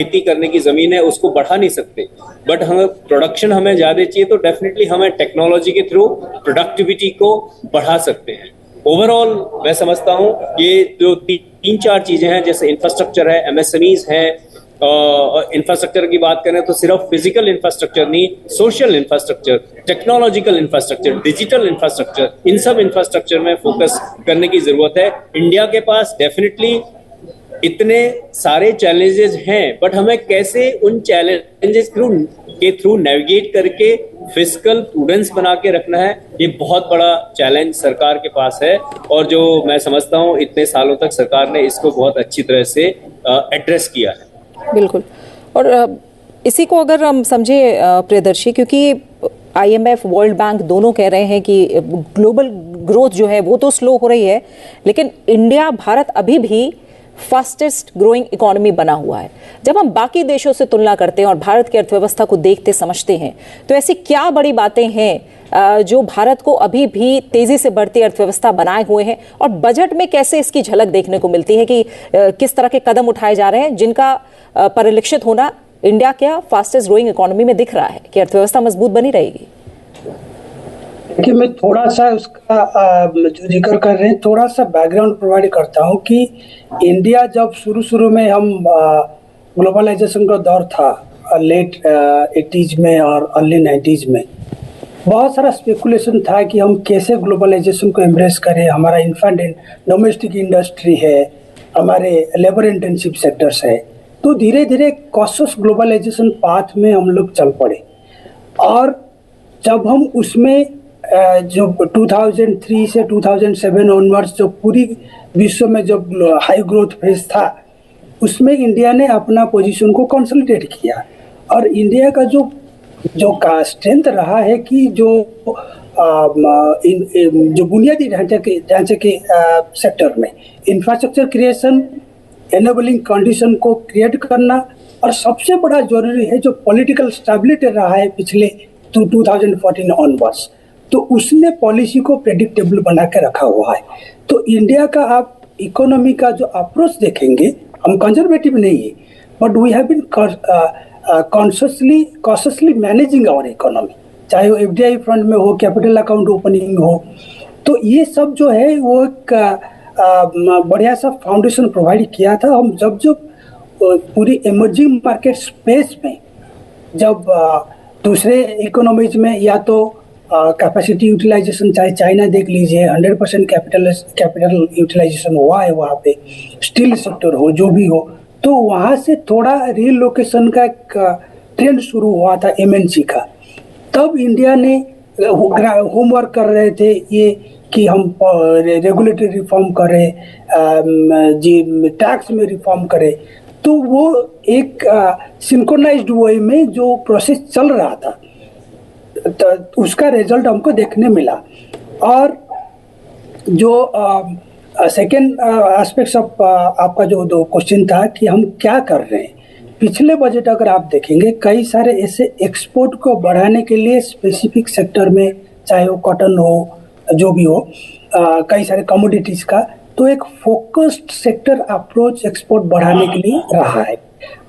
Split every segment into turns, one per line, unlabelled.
खेती करने की जमीन है उसको बढ़ा नहीं सकते, बट हमें प्रोडक्शन हमें ज्यादा चाहिए तो डेफिनेटली हमें टेक्नोलॉजी के थ्रू प्रोडक्टिविटी को बढ़ा सकते हैं। ओवरऑल मैं समझता हूँ ये जो तीन चार चीजें हैं, जैसे इंफ्रास्ट्रक्चर है, एमएसएमईज है, इंफ्रास्ट्रक्चर की बात करें तो सिर्फ फिजिकल इंफ्रास्ट्रक्चर नहीं, social infrastructure, technological infrastructure, digital infrastructure, इन सब इंफ्रास्ट्रक्चर में फोकस करने की जरूरत है। इंडिया के पास डेफिनेटली इतने सारे चैलेंजेस हैं, बट हमें कैसे उन चैलेंजेस के थ्रू नेविगेट करके फिस्कल प्रूडेंस बना के रखना है, ये बहुत बड़ा चैलेंज सरकार के पास है। और जो मैं समझता हूँ इतने सालों तक सरकार ने इसको बहुत अच्छी तरह से एड्रेस किया है।
बिल्कुल। और इसी को अगर हम समझे प्रियदर्शी, क्योंकि IMF, वर्ल्ड बैंक दोनों कह रहे हैं कि ग्लोबल ग्रोथ जो है वो तो स्लो हो रही है, लेकिन इंडिया, भारत अभी भी फास्टेस्ट ग्रोइंग इकोनॉमी बना हुआ है। जब हम बाकी देशों से तुलना करते हैं और भारत की अर्थव्यवस्था को देखते समझते हैं, तो ऐसी क्या बड़ी बातें हैं जो भारत को अभी भी तेजी से बढ़ती अर्थव्यवस्था बनाए हुए हैं, और बजट में कैसे इसकी झलक देखने को मिलती है कि किस तरह के कदम उठाए जा रहे हैं जिनका परिलक्षित होना इंडिया क्या फास्टेस्ट ग्रोइंग इकोनॉमी में दिख रहा है कि अर्थव्यवस्था मजबूत बनी रहेगी?
देखिए, मैं थोड़ा सा उसका जो जिक्र कर रहे हैं थोड़ा सा बैकग्राउंड प्रोवाइड करता हूँ कि इंडिया जब शुरू में हम ग्लोबलाइजेशन का दौर था लेट 80s में और अर्ली 90s में, बहुत सारा स्पेकुलेशन था कि हम कैसे ग्लोबलाइजेशन को एम्ब्रेस करें। हमारा इन्फेंट डोमेस्टिक इंडस्ट्री है, हमारे लेबर इंटेंसिव सेक्टर्स है, तो धीरे धीरे कॉशियस ग्लोबलाइजेशन पाथ में हम लोग चल पड़े। और जब हम उसमें जो 2003 से 2007 ऑनवर्ड्स जो पूरी विश्व में जब हाई ग्रोथ फेज था, उसमें इंडिया ने अपना पोजीशन को कंसोलिडेट किया। और इंडिया का जो का स्ट्रेंथ रहा है कि जो बुनियादी ढांचे के सेक्टर में इंफ्रास्ट्रक्चर क्रिएशन, एनेबलिंग कंडीशन को क्रिएट करना, और सबसे बड़ा जरूरी है जो पॉलिटिकल स्टेबिलिटी रहा है पिछले 2014 ऑनवर्ड्स, तो उसने पॉलिसी को प्रेडिक्टेबल बना के रखा हुआ है। तो इंडिया का आप इकोनॉमी का जो अप्रोच देखेंगे, हम कंजर्वेटिव नहीं है, but we have been consciously managing our economy, चाहे वो FDI फ्रंट में हो, कैपिटल अकाउंट ओपनिंग हो, तो ये सब जो है वो एक बढ़िया सा फाउंडेशन प्रोवाइड किया था। हम जब पूरी इमर्जिंग मार्केट स्पेस में जब दूसरे इकोनॉमीज में या तो कैपेसिटी यूटिलाइजेशन, चाहे चाइना देख लीजिए 100% कैपिटल यूटिलाइजेशन हुआ है वहाँ पे, स्टील सेक्टर हो, जो भी हो, तो वहाँ से थोड़ा रीलोकेशन का एक ट्रेंड शुरू हुआ था MNC का। तब इंडिया ने होमवर्क कर रहे थे ये कि हम रेगुलेटरी रिफॉर्म करें, टैक्स में रिफॉर्म करें, तो वो एक सिंक्रोनाइज्ड वे में जो प्रोसेस चल रहा था, तो उसका रिजल्ट हमको देखने मिला। और जो सेकेंड एस्पेक्ट्स ऑफ आपका जो दो क्वेश्चन था कि हम क्या कर रहे हैं, पिछले बजट अगर आप देखेंगे कई सारे ऐसे एक्सपोर्ट को बढ़ाने के लिए स्पेसिफिक सेक्टर में, चाहे वो कॉटन हो, जो भी हो, कई सारे कमोडिटीज का, तो एक फोकस्ड सेक्टर अप्रोच एक्सपोर्ट बढ़ाने के लिए रहा है।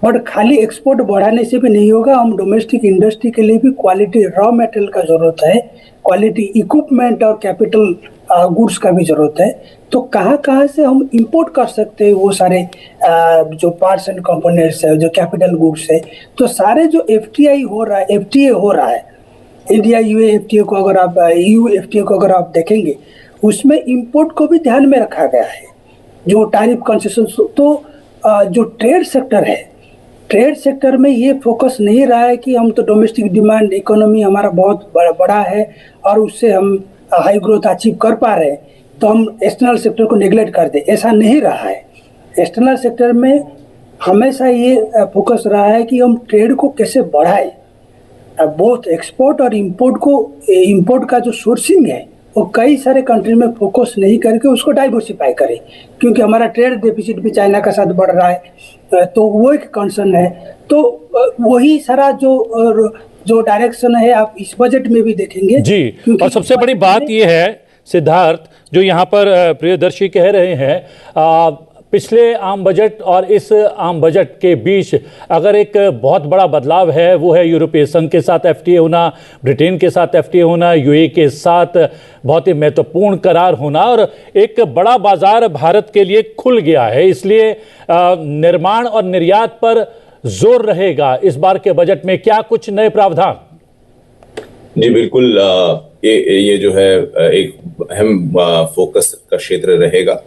बट खाली एक्सपोर्ट बढ़ाने से भी नहीं होगा, हम डोमेस्टिक इंडस्ट्री के लिए भी क्वालिटी रॉ मटेरियल का जरूरत है, क्वालिटी इक्विपमेंट और कैपिटल गुड्स का भी जरूरत है। तो कहाँ से हम इंपोर्ट कर सकते हैं वो सारे जो पार्ट्स एंड कंपोनेंट्स है, जो कैपिटल गुड्स है, तो सारे जो FTA हो रहा है, इंडिया UA FTA को अगर आप EU FTA को अगर आप देखेंगे, उसमें इंपोर्ट को भी ध्यान में रखा गया है, जो टैरिफ कंसेशन। तो जो ट्रेड सेक्टर है, ट्रेड सेक्टर में ये फोकस नहीं रहा है कि हम तो डोमेस्टिक डिमांड इकोनॉमी हमारा बहुत बड़ा है और उससे हम हाई ग्रोथ अचीव कर पा रहे हैं, तो हम एक्सटर्नल सेक्टर को नेग्लेक्ट कर दें, ऐसा नहीं रहा है। एक्सटर्नल सेक्टर में हमेशा ये फोकस रहा है कि हम ट्रेड को कैसे बढ़ाएं, बोथ एक्सपोर्ट और इंपोर्ट का जो सोर्सिंग है वो कई सारे कंट्री में फोकस नहीं करके उसको डाइवर्सिफाई करें, क्योंकि हमारा ट्रेड डेफिसिट भी चाइना के साथ बढ़ रहा है, तो वो एक कंसर्न है। तो वही सारा जो डायरेक्शन है आप इस बजट में भी देखेंगे
जी। और सबसे बड़ी बात ये है सिद्धार्थ, जो यहाँ पर प्रियदर्शी कह रहे हैं, पिछले आम बजट और इस आम बजट के बीच अगर एक बहुत बड़ा बदलाव है वो है यूरोपीय संघ के साथ एफटीए होना, ब्रिटेन के साथ एफटीए होना, यूएई के साथ बहुत ही महत्वपूर्ण करार होना, और एक बड़ा बाजार भारत के लिए खुल गया है। इसलिए निर्माण और निर्यात पर जोर रहेगा इस बार के बजट में। क्या कुछ नए प्रावधान?
जी बिल्कुल, ये जो है एक अहम फोकस का क्षेत्र रहेगा।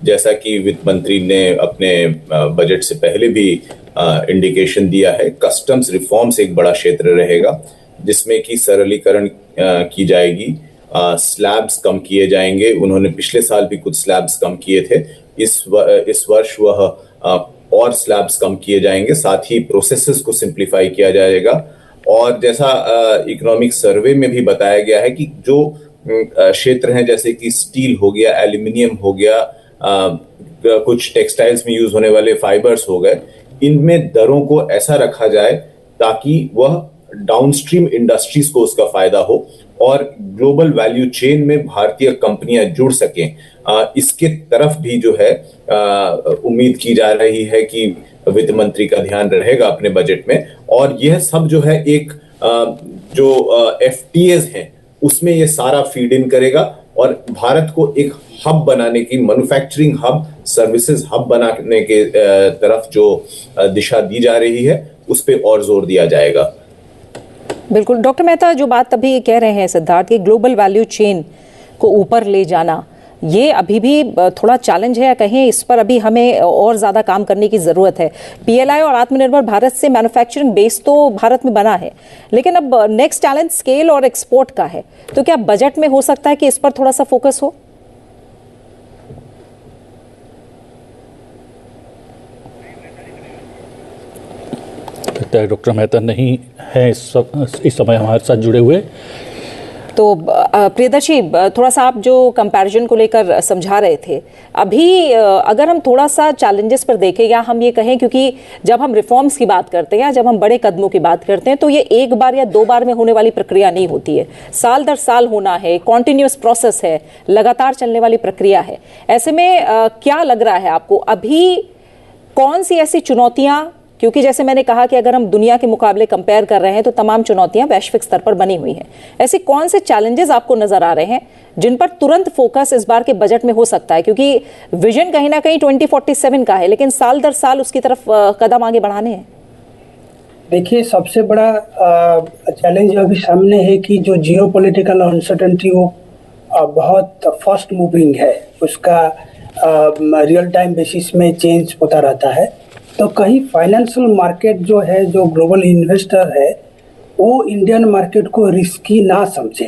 जैसा कि वित्त मंत्री ने अपने बजट से पहले भी इंडिकेशन दिया है, कस्टम्स रिफॉर्म्स एक बड़ा क्षेत्र रहेगा जिसमें कि सरलीकरण की जाएगी, स्लैब्स कम किए जाएंगे। उन्होंने पिछले साल भी कुछ स्लैब्स कम किए थे, इस वर्ष वह और स्लैब्स कम किए जाएंगे, साथ ही प्रोसेसेस को सिंप्लीफाई किया जाएगा। और जैसा इकोनॉमिक सर्वे में भी बताया गया है कि जो क्षेत्र हैं जैसे कि स्टील हो गया, एल्यूमिनियम हो गया, कुछ टेक्सटाइल्स में यूज होने वाले फाइबर्स हो गए, इनमें दरों को ऐसा रखा जाए ताकि वह डाउनस्ट्रीम इंडस्ट्रीज को उसका फायदा हो और ग्लोबल वैल्यू चेन में भारतीय कंपनियां जुड़ सकें। इसके तरफ भी जो है उम्मीद की जा रही है कि वित्त मंत्री का ध्यान रहेगा अपने बजट में। और यह सब जो है एक जो एफटीएज हैं उसमें ये सारा फीड इन करेगा और भारत को एक हब बनाने की, मैन्युफैक्चरिंग हब, सर्विसेज हब बनाने के तरफ जो दिशा दी जा रही है उस पे और जोर दिया जाएगा।
बिल्कुल डॉक्टर मेहता, जो बात अभी कह रहे हैं सिद्धार्थ कि ग्लोबल वैल्यू चेन को ऊपर ले जाना, ये अभी भी थोड़ा चैलेंज है या कहें इस पर अभी हमें और ज़्यादा काम करने की ज़रूरत है। पीएलआई और आत्मनिर्भर भारत से मैन्युफैक्चरिंग बेस तो भारत में बना है, लेकिन अब नेक्स्ट चैलेंज स्केल और एक्सपोर्ट का है। तो क्या बजट में हो सकता है कि इस पर थोड़ा सा फोकस हो?
डॉक्टर मेहता नहीं है इस समय हमारे साथ जुड़े हुए।
तो प्रियदर्शी, थोड़ा सा आप जो कंपैरिजन को लेकर समझा रहे थे, अभी अगर हम थोड़ा सा चैलेंजेस पर देखें या हम ये कहें, क्योंकि जब हम रिफॉर्म्स की बात करते हैं या जब हम बड़े कदमों की बात करते हैं तो ये एक बार या दो बार में होने वाली प्रक्रिया नहीं होती है, साल दर साल होना है, कॉन्टिन्यूस प्रोसेस है, लगातार चलने वाली प्रक्रिया है। ऐसे में क्या लग रहा है आपको अभी कौन सी ऐसी चुनौतियां, क्योंकि जैसे मैंने कहा कि अगर हम दुनिया के मुकाबले कंपेयर कर रहे हैं तो तमाम चुनौतियां वैश्विक स्तर पर बनी हुई हैं, ऐसे कौन से चैलेंजेस आपको नजर आ रहे हैं जिन पर तुरंत फोकस इस बार के बजट में हो सकता है? क्योंकि विजन कहीं ना कहीं 2047 का है, लेकिन साल दर साल उसकी तरफ कदम आगे बढ़ाने हैं।
देखिए, सबसे बड़ा चैलेंज अभी सामने है कि जो जियोपॉलिटिकल अनसर्टेनिटी वो बहुत फास्ट मूविंग है, उसका रियल टाइम बेसिस में चेंज होता रहता है। तो कहीं फाइनेंशियल मार्केट जो है, जो ग्लोबल इन्वेस्टर है, वो इंडियन मार्केट को रिस्की ना समझे।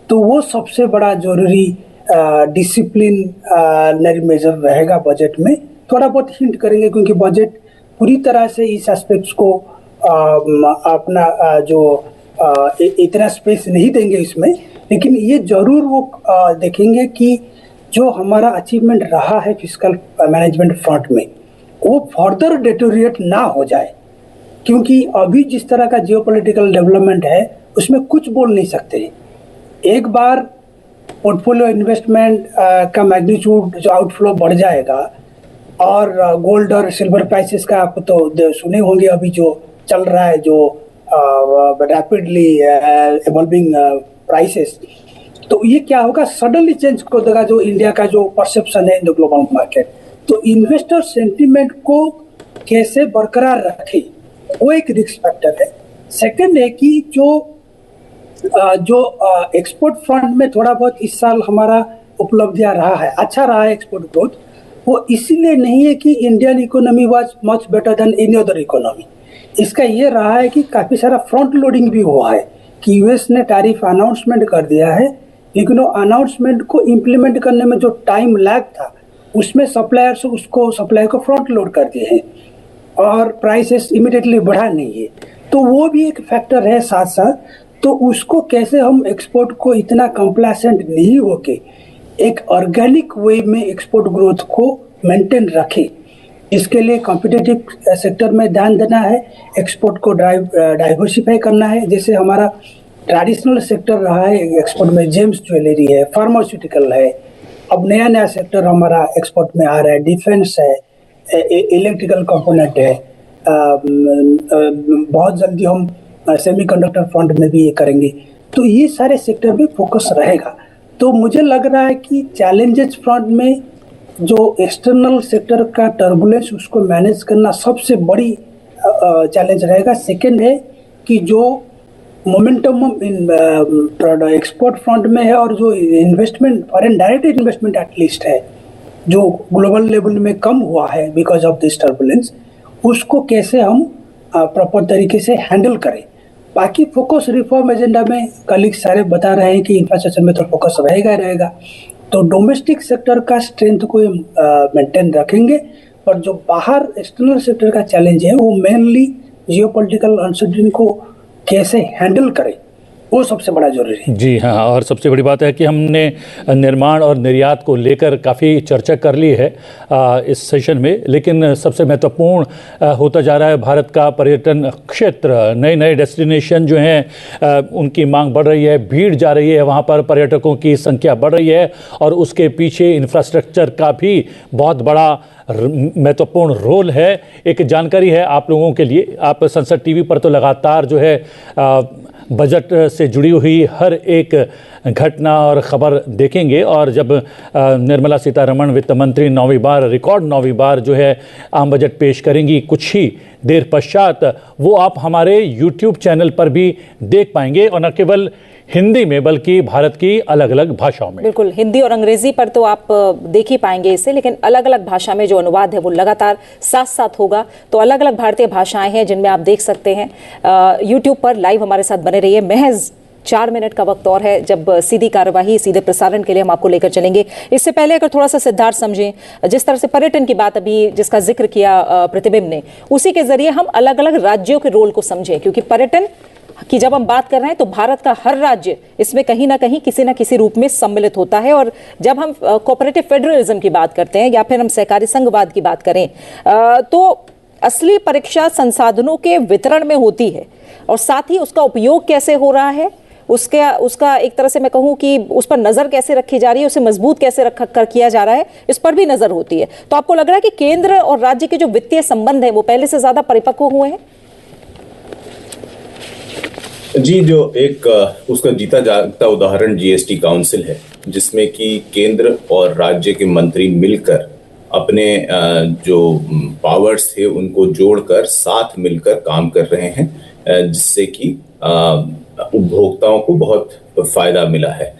तो वो सबसे बड़ा जरूरी डिसिप्लिन मेजर रहेगा बजट में। थोड़ा बहुत हिंट करेंगे क्योंकि बजट पूरी तरह से इस एस्पेक्ट्स को अपना इतना स्पेस नहीं देंगे इसमें, लेकिन ये जरूर वो देखेंगे कि जो हमारा अचीवमेंट रहा है फिस्कल मैनेजमेंट फ्रंट में वो फर्दर डेटोरिएट ना हो जाए, क्योंकि अभी जिस तरह का जियोपॉलिटिकल डेवलपमेंट है उसमें कुछ बोल नहीं सकते। एक बार पोर्टफोलियो इन्वेस्टमेंट का मैग्नीट्यूड जो आउटफ्लो बढ़ जाएगा और गोल्ड और सिल्वर प्राइसेस का आप तो सुने होंगे अभी जो चल रहा है, जो रैपिडली इवॉल्विंग प्राइसेस, तो ये क्या होगा, सडनली चेंज कर देगा जो इंडिया का जो परसेप्शन है इन द ग्लोबल मार्केट। तो इन्वेस्टर सेंटीमेंट को कैसे बरकरार रखे वो एक रिस्क फैक्टर है। सेकंड है कि जो एक्सपोर्ट फ्रंट में थोड़ा बहुत इस साल हमारा उपलब्धियां रहा है, अच्छा रहा है एक्सपोर्ट ग्रोथ, वो इसीलिए नहीं है कि Indian economy was much better than any other economy. इसका ये रहा है कि काफ़ी सारा फ्रंट लोडिंग भी हुआ है कि यूएस ने टैरिफ अनाउंसमेंट कर दिया है, लेकिन वो अनाउंसमेंट को इम्प्लीमेंट करने में जो टाइम लैग था उसमें सप्लायर्स उसको सप्लाई को फ्रंट लोड कर दिए हैं और प्राइसेस इमीडिएटली बढ़ा नहीं है। तो वो भी एक फैक्टर है साथ साथ। तो उसको कैसे हम एक्सपोर्ट को इतना कंप्लेसेंट नहीं होके एक ऑर्गेनिक वे में एक्सपोर्ट ग्रोथ को मेंटेन रखे, इसके लिए कॉम्पिटिटिव सेक्टर में ध्यान देना है, एक्सपोर्ट को डाइवर्सिफाई करना है। जैसे हमारा ट्रेडिशनल सेक्टर रहा है एक्सपोर्ट में, जेम्स ज्वेलरी है, फार्मास्यूटिकल है, अब नया नया सेक्टर हमारा एक्सपोर्ट में आ रहा है, डिफेंस है, इलेक्ट्रिकल कंपोनेंट है, बहुत जल्दी हम सेमीकंडक्टर फ्रंट में भी ये करेंगे। तो ये सारे सेक्टर पे फोकस रहेगा। तो मुझे लग रहा है कि चैलेंजेस फ्रंट में जो एक्सटर्नल सेक्टर का टर्बुलेंस उसको मैनेज करना सबसे बड़ी चैलेंज रहेगा। सेकंड है कि जो मोमेंटम इन एक्सपोर्ट फ्रंट में है और जो investment foreign direct investment at least है जो ग्लोबल लेवल में कम हुआ है बिकॉज ऑफ दिस टर्बुलेंस, उसको कैसे हम प्रॉपर तरीके से हैंडल करें। बाकी फोकस रिफॉर्म एजेंडा में कलीग सारे बता रहे हैं कि इंफ्रास्ट्रक्चर में तो फोकस रहेगा ही रहेगा। तो डोमेस्टिक सेक्टर का स्ट्रेंथ को मेंटेन रखेंगे, पर जो बाहर एक्सटर्नल सेक्टर का चैलेंज है वो मेनली जियोपॉलिटिकल अनसर्टेनिटी को कैसे हैंडल करें, वो सबसे बड़ा जरूरी है।
जी हाँ, और सबसे बड़ी बात है कि हमने निर्माण और निर्यात को लेकर काफ़ी चर्चा कर ली है इस सेशन में, लेकिन सबसे महत्वपूर्ण होता जा रहा है भारत का पर्यटन क्षेत्र। नए नए डेस्टिनेशन जो हैं उनकी मांग बढ़ रही है, भीड़ जा रही है, वहाँ पर पर्यटकों की संख्या बढ़ रही है और उसके पीछे इंफ्रास्ट्रक्चर का भी बहुत बड़ा महत्वपूर्ण रोल है। एक जानकारी है आप लोगों के लिए, आप संसद टीवी पर तो लगातार जो है बजट से जुड़ी हुई हर एक घटना और ख़बर देखेंगे, और जब निर्मला सीतारमण वित्त मंत्री 9वीं बार रिकॉर्ड 9वीं बार जो है आम बजट पेश करेंगी कुछ ही देर पश्चात, वो आप हमारे YouTube चैनल पर भी देख पाएंगे, और न केवल हिंदी में बल्कि भारत की अलग अलग भाषाओं में।
बिल्कुल, हिंदी और अंग्रेजी पर तो आप देख ही पाएंगे इसे, लेकिन अलग अलग भाषा में जो अनुवाद है वो लगातार साथ साथ होगा। तो अलग अलग भारतीय भाषाएं हैं जिनमें आप देख सकते हैं। यूट्यूब पर लाइव हमारे साथ बने रहिए। महज 4 मिनट का वक्त और है जब सीधी कार्यवाही, सीधे प्रसारण के लिए हम आपको लेकर चलेंगे। इससे पहले अगर थोड़ा सा सिद्धार्थ समझें, जिस तरह से पर्यटन की बात अभी जिसका जिक्र किया प्रतिबिंब ने, उसी के जरिए हम अलग अलग राज्यों के रोल को समझें, क्योंकि पर्यटन कि जब हम बात कर रहे हैं तो भारत का हर राज्य इसमें कहीं ना कहीं किसी ना किसी रूप में सम्मिलित होता है। और जब हम कोऑपरेटिव फेडरलिज्म की बात करते हैं या फिर हम सहकारी संघवाद की बात करें, तो असली परीक्षा संसाधनों के वितरण में होती है, और साथ ही उसका उपयोग कैसे हो रहा है, उसका एक तरह से मैं कहूं कि उस पर नजर कैसे रखी जा रही है, उसे मजबूत कैसे रख कर किया जा रहा है, इस पर भी नजर होती है। तो आपको लग रहा है कि केंद्र और राज्य के जो वित्तीय संबंध है वो पहले से ज्यादा परिपक्व हुए हैं?
जी, जो एक उसका जीता जागता उदाहरण जीएसटी काउंसिल है, जिसमें कि केंद्र और राज्य के मंत्री मिलकर अपने जो पावर्स थे उनको जोड़कर साथ मिलकर काम कर रहे हैं, जिससे कि उपभोक्ताओं को बहुत फायदा मिला है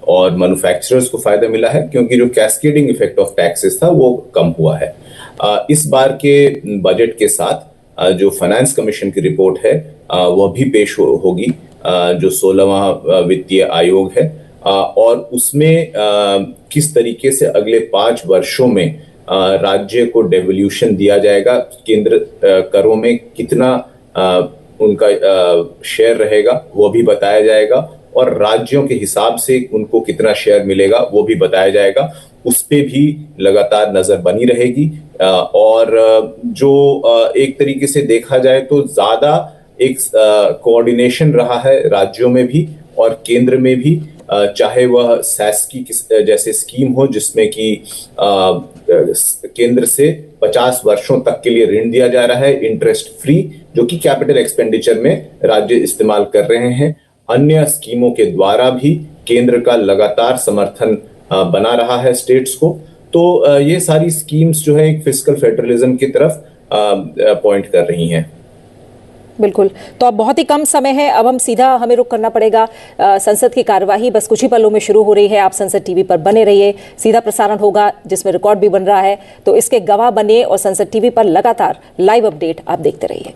और मैन्युफैक्चरर्स को फायदा मिला है, क्योंकि जो कैस्केडिंग इफेक्ट ऑफ टैक्सेस था वो कम हुआ है। इस बार के बजट के साथ जो फाइनेंस कमीशन की रिपोर्ट है वह भी पेश होगी, जो 16वां वित्तीय आयोग है, और उसमें किस तरीके से अगले 5 वर्षों में राज्य को डेवोल्यूशन दिया जाएगा, केंद्र करों में कितना उनका शेयर रहेगा वो भी बताया जाएगा, और राज्यों के हिसाब से उनको कितना शेयर मिलेगा वो भी बताया जाएगा। उस पे भी लगातार नजर बनी रहेगी। और जो एक तरीके से देखा जाए तो ज्यादा एक कोऑर्डिनेशन रहा है राज्यों में भी और केंद्र में भी, चाहे वह सैस्की जैसे स्कीम हो जिसमें कि केंद्र से 50 वर्षों तक के लिए ऋण दिया जा रहा है इंटरेस्ट फ्री, जो कि कैपिटल एक्सपेंडिचर में राज्य इस्तेमाल कर रहे हैं। अन्य स्कीमों के द्वारा भी केंद्र का लगातार समर्थन बना रहा है स्टेट्स को। तो ये सारी स्कीम्स जो है एक फिस्कल फेडरलिज्म की तरफ पॉइंट कर रही हैं।
बिल्कुल। तो अब बहुत ही कम समय है, अब हम सीधा हमें रुख करना पड़ेगा। संसद की कार्यवाही बस कुछ ही पलों में शुरू हो रही है। आप संसद टीवी पर बने रहिए, सीधा प्रसारण होगा जिसमें रिकॉर्ड भी बन रहा है, तो इसके गवाह बनिए और संसद टीवी पर लगातार लाइव अपडेट आप देखते रहिए।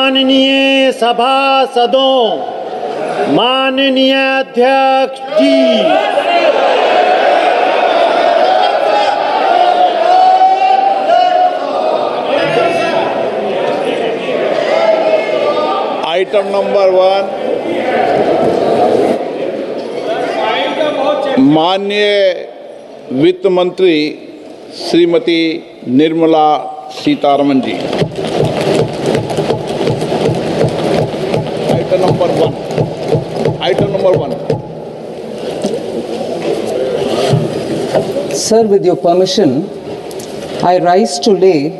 माननीय सभासदों, माननीय अध्यक्ष जी,
आइटम नंबर 1, माननीय वित्त मंत्री Shrimati Nirmala Sitharaman ji. Item number 1.
Sir, with your permission, I rise to lay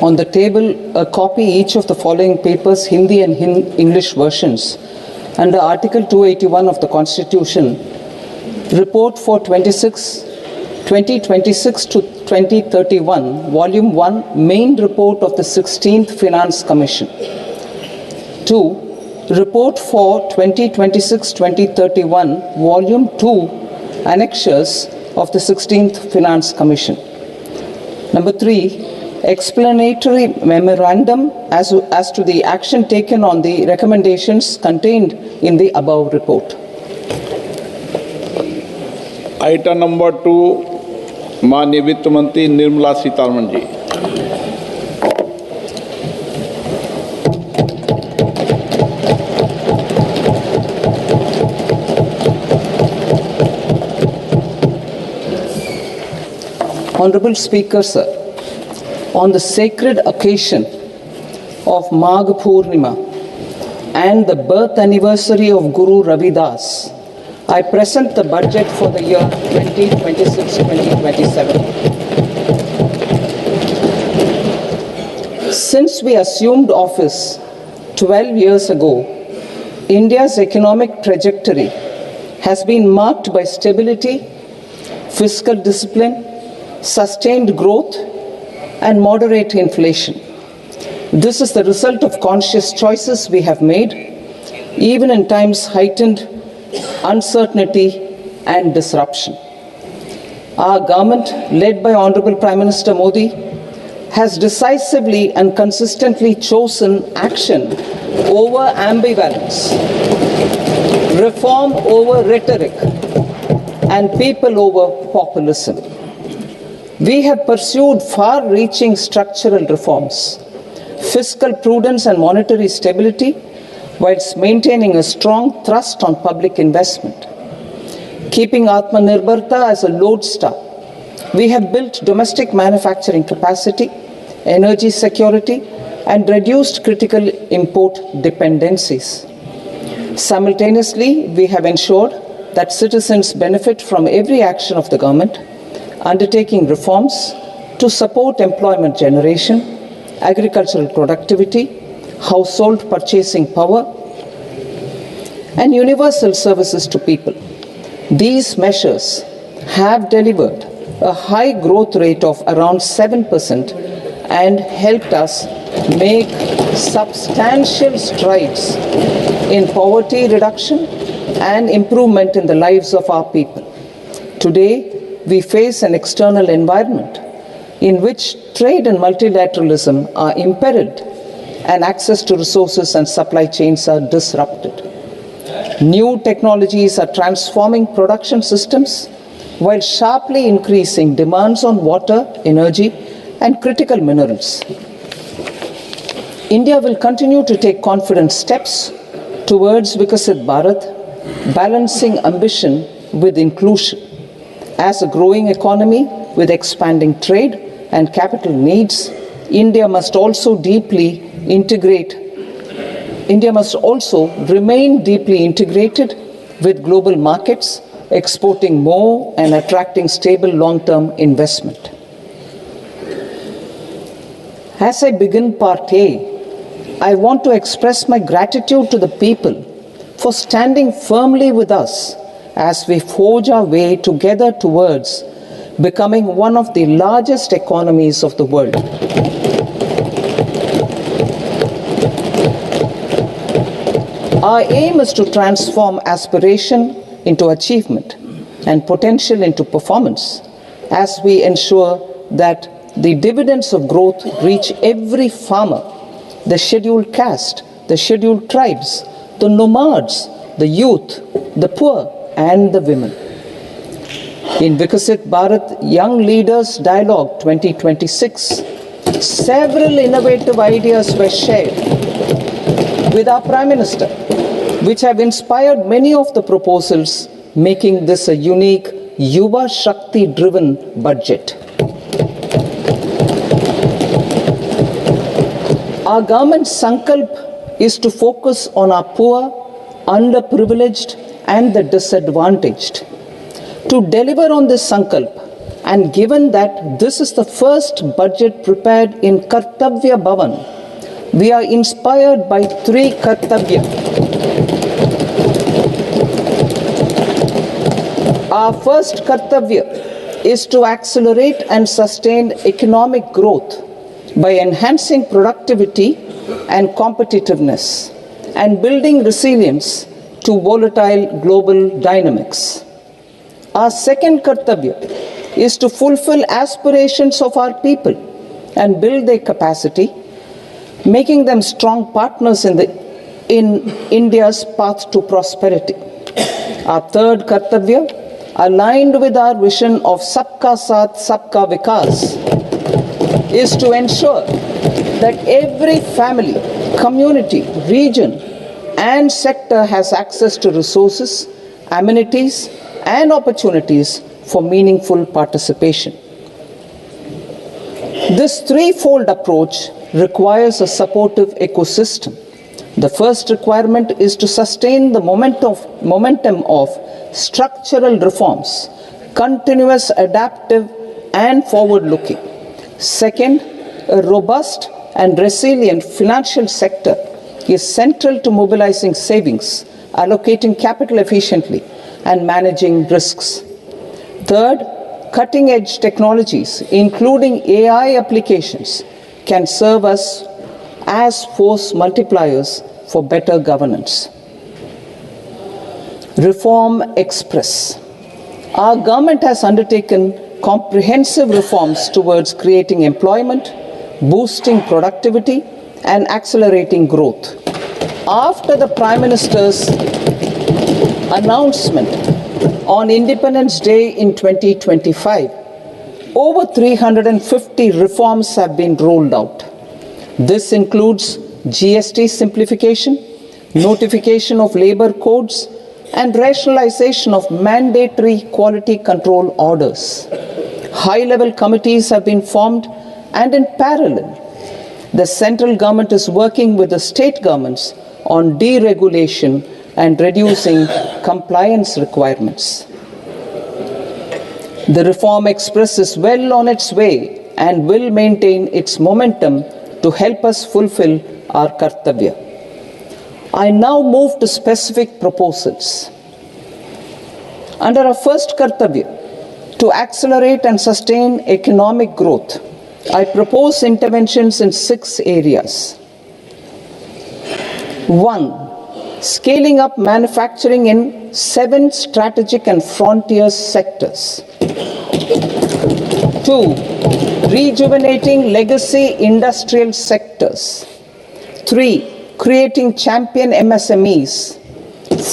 on the table a copy each of the following papers, Hindi and English versions, under Article 281 of the Constitution, Report for 2026 to 2031, Volume 1, Main Report of the 16th Finance Commission. 2. Report for 2026-2031, Volume 2, Annexures of the 16th Finance Commission. Number 3, explanatory memorandum as to the action taken on the recommendations contained in the above report.
Item number 2, माननीय वित्त मंत्री Nirmala Sitharaman ji.
Honorable Speaker, sir, on the sacred occasion of Magh Purnima and the birth anniversary of Guru Ravidas, I present the budget for the year 2026-2027. Since we assumed office 12 years ago, India's economic trajectory has been marked by stability, fiscal discipline, sustained growth, and moderate inflation. This is the result of conscious choices we have made, even in times heightened uncertainty and disruption. Our government, led by Honorable Prime Minister Modi, has decisively and consistently chosen action over ambivalence, reform over rhetoric, and people over populism. We have pursued far-reaching structural reforms, fiscal prudence and monetary stability, whilst maintaining a strong thrust on public investment. Keeping Atmanirbharta as a lodestar, we have built domestic manufacturing capacity, energy security, and reduced critical import dependencies. Simultaneously, we have ensured that citizens benefit from every action of the government, undertaking reforms to support employment generation, agricultural productivity, household purchasing power, and universal services to people. These measures have delivered a high growth rate of around 7% and helped us make substantial strides in poverty reduction and improvement in the lives of our people. Today, we face an external environment in which trade and multilateralism are imperiled and access to resources and supply chains are disrupted. New technologies are transforming production systems while sharply increasing demands on water, energy, and critical minerals. India will continue to take confident steps towards Vikasit Bharat, balancing ambition with inclusion. As a growing economy with expanding trade and capital needs, India must also remain deeply integrated with global markets, exporting more and attracting stable long-term investment. As I begin Part A, I want to express my gratitude to the people for standing firmly with us as we forge our way together towards becoming one of the largest economies of the world. Our aim is to transform aspiration into achievement and potential into performance as we ensure that the dividends of growth reach every farmer, the scheduled caste, the scheduled tribes, the nomads, the youth, the poor, and the women. In Vikasit Bharat Young Leaders Dialogue 2026, several innovative ideas were shared with our Prime Minister, which have inspired many of the proposals, making this a unique Yuva Shakti-driven budget. Our government's sankalp is to focus on our poor, underprivileged, and the disadvantaged. To deliver on this sankalp, and given that this is the first budget prepared in Kartavya Bhavan, we are inspired by three Kartavya. Our first Kartavya is to accelerate and sustain economic growth by enhancing productivity and competitiveness and building resilience to volatile global dynamics. Our second Kartavya is to fulfill aspirations of our people and build their capacity, making them strong partners in India's path to prosperity. Our third Kartavya, aligned with our vision of Sabka Saath, Sabka Vikas, is to ensure that every family, community, region, and sector has access to resources, amenities, and opportunities for meaningful participation. This threefold approach requires a supportive ecosystem. The first requirement is to sustain the momentum of structural reforms, continuous, adaptive, and forward-looking. Second, a robust and resilient financial sector is central to mobilizing savings, allocating capital efficiently, and managing risks. Third, cutting-edge technologies, including AI applications, can serve us as force multipliers for better governance. Reform Express. Our government has undertaken comprehensive reforms towards creating employment, boosting productivity, and accelerating growth. After the Prime Minister's announcement on Independence Day in 2025, over 350 reforms have been rolled out. This includes GST simplification, notification of labor codes, and rationalization of mandatory quality control orders. High-level committees have been formed, and in parallel, the central government is working with the state governments on deregulation and reducing compliance requirements. The Reform Express is well on its way and will maintain its momentum to help us fulfill our Kartavya. I now move to specific proposals. Under our first Kartavya, to accelerate and sustain economic growth, I propose interventions in 6 areas. 1. Scaling up manufacturing in 7 strategic and frontier sectors. 2. Rejuvenating legacy industrial sectors. 3. Creating champion MSMEs.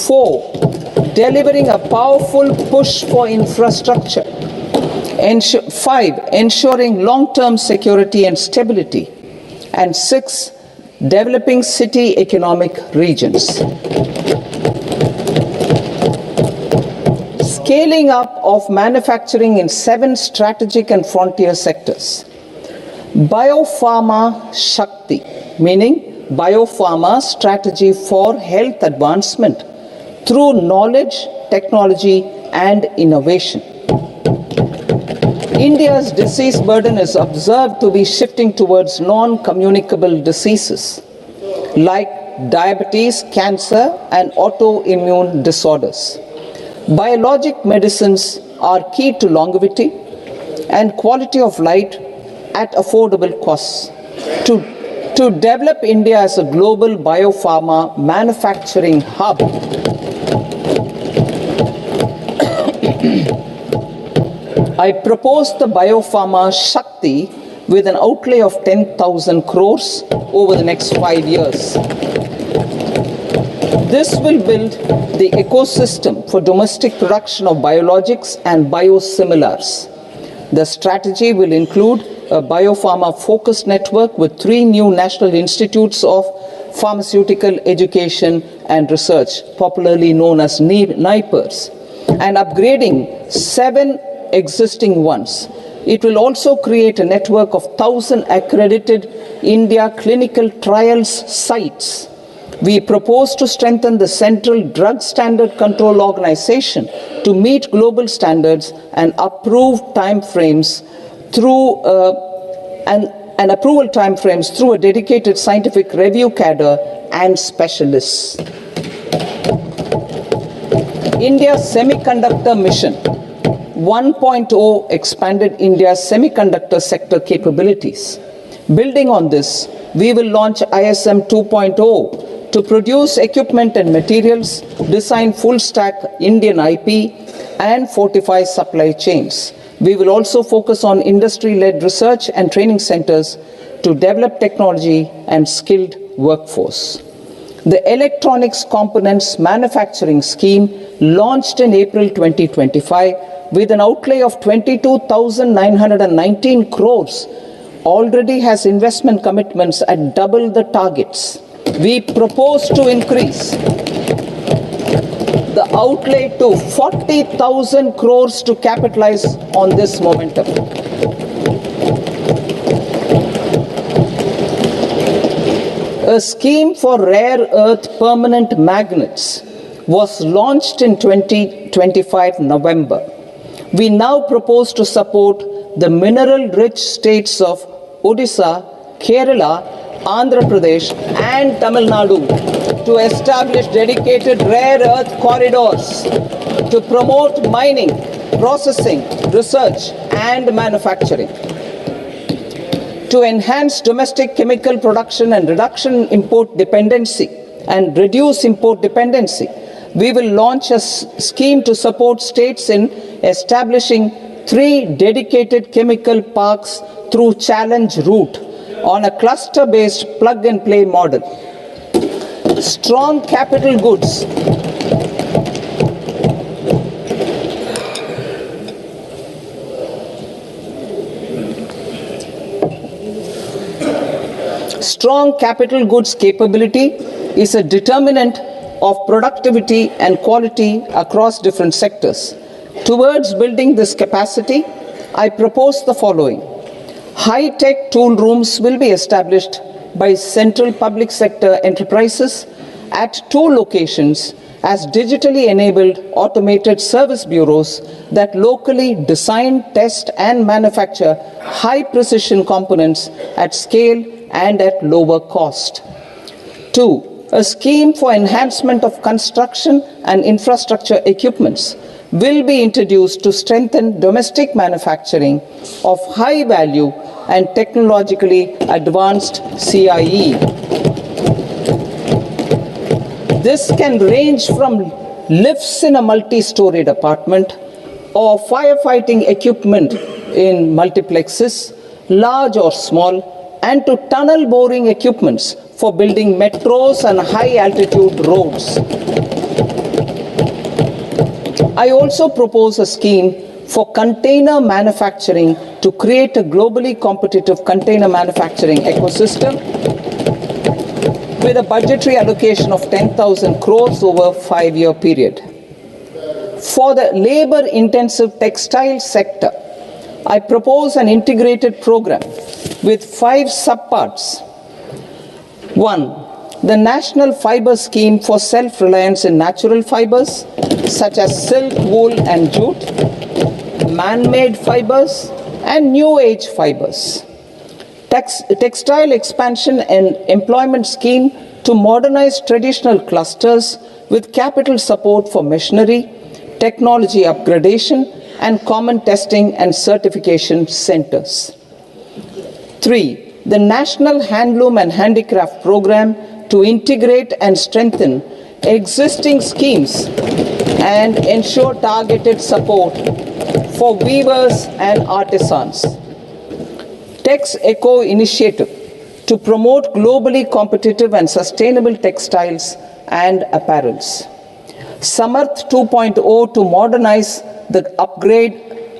4. Delivering a powerful push for infrastructure. 5. Ensuring long-term security and stability. And 6. Developing city economic regions. Scaling up of manufacturing in 7 strategic and frontier sectors. Biopharma Shakti, meaning biopharma strategy for health advancement through knowledge, technology, and innovation. India's disease burden is observed to be shifting towards non-communicable diseases like diabetes, cancer, and autoimmune disorders. Biologic medicines are key to longevity and quality of life at affordable costs. To develop India as a global biopharma manufacturing hub, I propose the Biopharma Shakti, with an outlay of 10,000 crores over the next 5 years. This will build the ecosystem for domestic production of biologics and biosimilars. The strategy will include a biopharma-focused network with 3 new national institutes of pharmaceutical education and research, popularly known as NIPERs, and upgrading 7 existing ones. It will also create a network of 1,000 accredited India clinical trials sites. We propose to strengthen the Central Drug Standard Control Organization to meet global standards and approve timeframes through and approval timeframes through a dedicated scientific review cadre and specialists. India's Semiconductor Mission 1.0 expanded India's semiconductor sector capabilities. Building on this, we will launch ISM 2.0 to produce equipment and materials, design full-stack Indian IP, and fortify supply chains. We will also focus on industry-led research and training centers to develop technology and skilled workforce. The Electronics Components Manufacturing Scheme, launched in April 2025 with an outlay of 22,919 crores, already has investment commitments at double the targets. We propose to increase the outlay to 40,000 crores to capitalize on this momentum. A scheme for rare earth permanent magnets was launched in 2025 November. We now propose to support the mineral-rich states of Odisha, Kerala, Andhra Pradesh, and Tamil Nadu to establish dedicated rare earth corridors to promote mining, processing, research, and manufacturing. To enhance domestic chemical production and reduction import dependency and reduce import dependency, we will launch a scheme to support states in establishing 3 dedicated chemical parks through challenge route on a cluster-based plug-and-play model. Strong capital goods. Strong capital goods capability is a determinant of productivity and quality across different sectors. Towards building this capacity, I propose the following. High-tech tool rooms will be established by central public sector enterprises at 2 locations as digitally enabled automated service bureaus that locally design, test, and manufacture high-precision components at scale and at lower cost. 2. A scheme for enhancement of construction and infrastructure equipments will be introduced to strengthen domestic manufacturing of high value and technologically advanced CIE. This can range from lifts in a multi-storied apartment or firefighting equipment in multiplexes, large or small, and to tunnel boring equipments for building metros and high-altitude roads. I also propose a scheme for container manufacturing to create a globally competitive container manufacturing ecosystem with a budgetary allocation of 10,000 crores over a 5-year period. For the labor-intensive textile sector, I propose an integrated program with 5 subparts. 1. The National Fiber Scheme for Self-Reliance in Natural Fibers, such as silk, wool, and jute, man-made fibers, and new age fibers. Textile expansion and employment scheme to modernize traditional clusters with capital support for machinery, technology upgradation, and common testing and certification centers. 3. The National Handloom and Handicraft Program to integrate and strengthen existing schemes and ensure targeted support for weavers and artisans. Tex Eco initiative to promote globally competitive and sustainable textiles and apparels. Samarth 2.0 to modernize the upgrade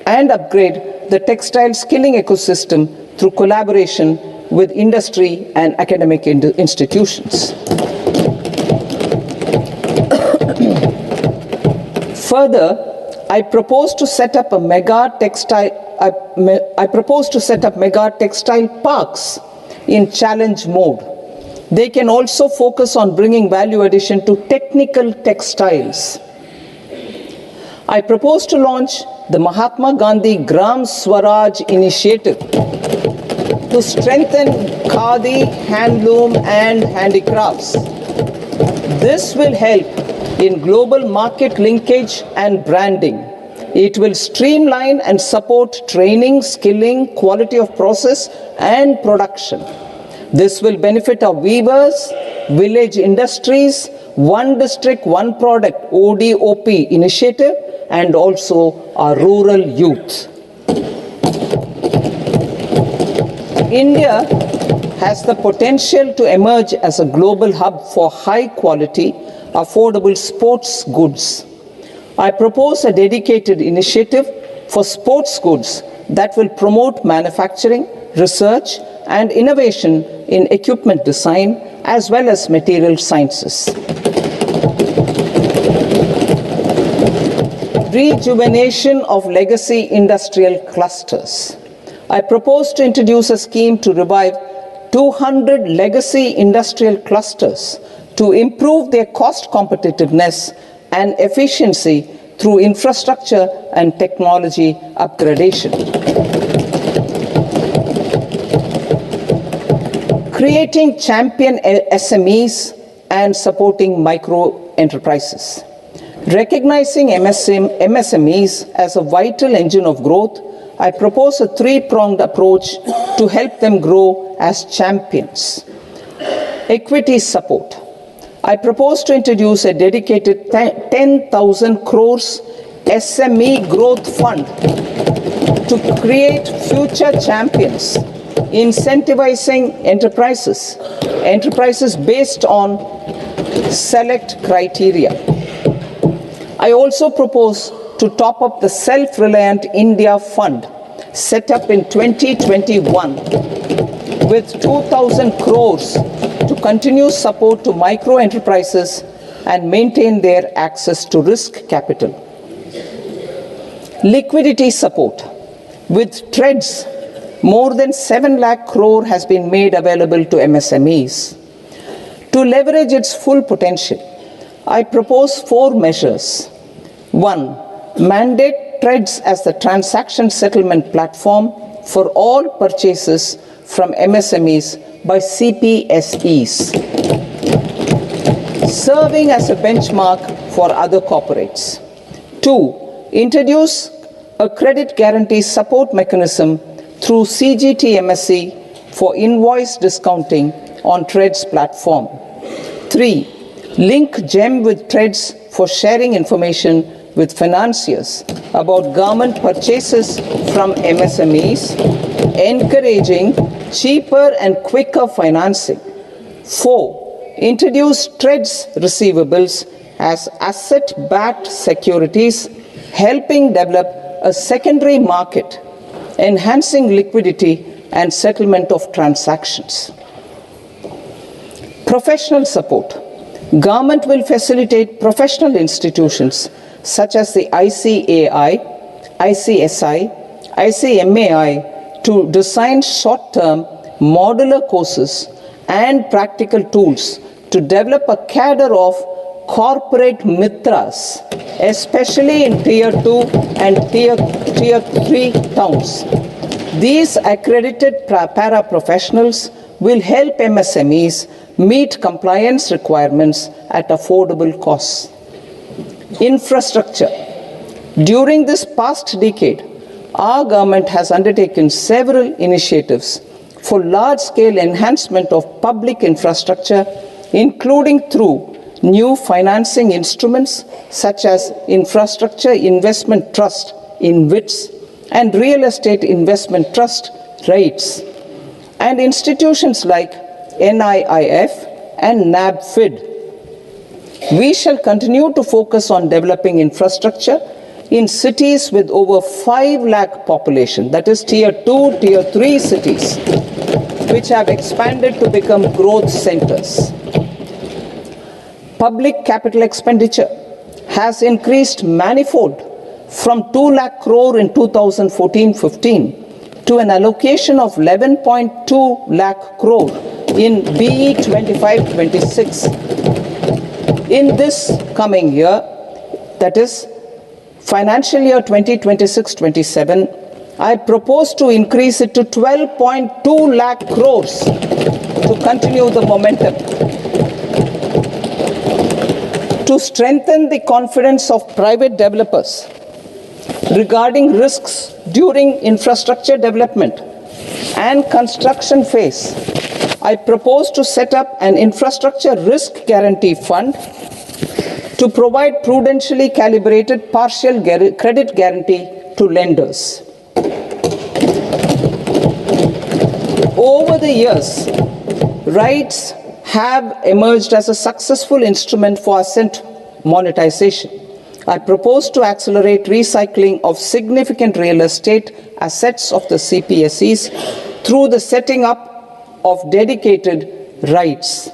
the textile skilling ecosystem through collaboration with industry and academic institutions. Further, I propose to set up mega textile parks in challenge mode. They can also focus on bringing value addition to technical textiles. I propose to launch the Mahatma Gandhi Gram Swaraj initiative to strengthen khadi, handloom, and handicrafts. This will help in global market linkage and branding. It will streamline and support training, skilling, quality of process, and production. This will benefit our weavers, village industries, one district, one product ODOP initiative, and also our rural youth. India has the potential to emerge as a global hub for high quality, affordable sports goods. I propose a dedicated initiative for sports goods that will promote manufacturing, research, and innovation in equipment design as well as material sciences. Rejuvenation of legacy industrial clusters. I propose to introduce a scheme to revive 200 legacy industrial clusters to improve their cost competitiveness and efficiency through infrastructure and technology upgradation. Creating champion SMEs and supporting micro enterprises. Recognizing MSMEs as a vital engine of growth, I propose a three-pronged approach to help them grow as champions. Equity support. I propose to introduce a dedicated 10,000 crores SME growth fund to create future champions, incentivizing enterprises based on select criteria. I also propose to top up the Self-Reliant India Fund set up in 2021 with 2,000 crores to continue support to micro enterprises and maintain their access to risk capital. Liquidity support. With TREDS, more than 7 lakh crore has been made available to MSMEs. To leverage its full potential, I propose 4 measures. 1. Mandate TREDS as the transaction settlement platform for all purchases from MSMEs by CPSEs, serving as a benchmark for other corporates. 2. Introduce a credit guarantee support mechanism through CGTMSE for invoice discounting on TREDS platform. 3. Link GEM with TREDS for sharing information with financiers about government purchases from MSMEs, encouraging cheaper and quicker financing. 4. Introduce TREDS receivables as asset-backed securities, helping develop a secondary market, enhancing liquidity and settlement of transactions. Professional support. Government will facilitate professional institutions such as the ICAI, ICSI, ICMAI to design short-term modular courses and practical tools to develop a cadre of corporate mitras, especially in Tier 2 and Tier 3 towns. These accredited para-professionals will help MSMEs meet compliance requirements at affordable costs. Infrastructure. During this past decade, our government has undertaken several initiatives for large-scale enhancement of public infrastructure, including through new financing instruments such as Infrastructure Investment Trust (InvITs) and Real Estate Investment Trust (REITs), and institutions like NIIF and NABFID. We shall continue to focus on developing infrastructure in cities with over 5 lakh population, that is tier 2, tier 3 cities, which have expanded to become growth centers. Public capital expenditure has increased manifold from 2 lakh crore in 2014-15 to an allocation of 11.2 lakh crore in BE 25-26. In this coming year, that is financial year 2026-27, I propose to increase it to 12.2 lakh crores to continue the momentum. To strengthen the confidence of private developers regarding risks during infrastructure development and construction phase, I propose to set up an infrastructure risk guarantee fund to provide prudentially calibrated partial credit guarantee to lenders. Over the years, rights have emerged as a successful instrument for asset monetization. I propose to accelerate recycling of significant real estate assets of the CPSEs through the setting up of dedicated rights.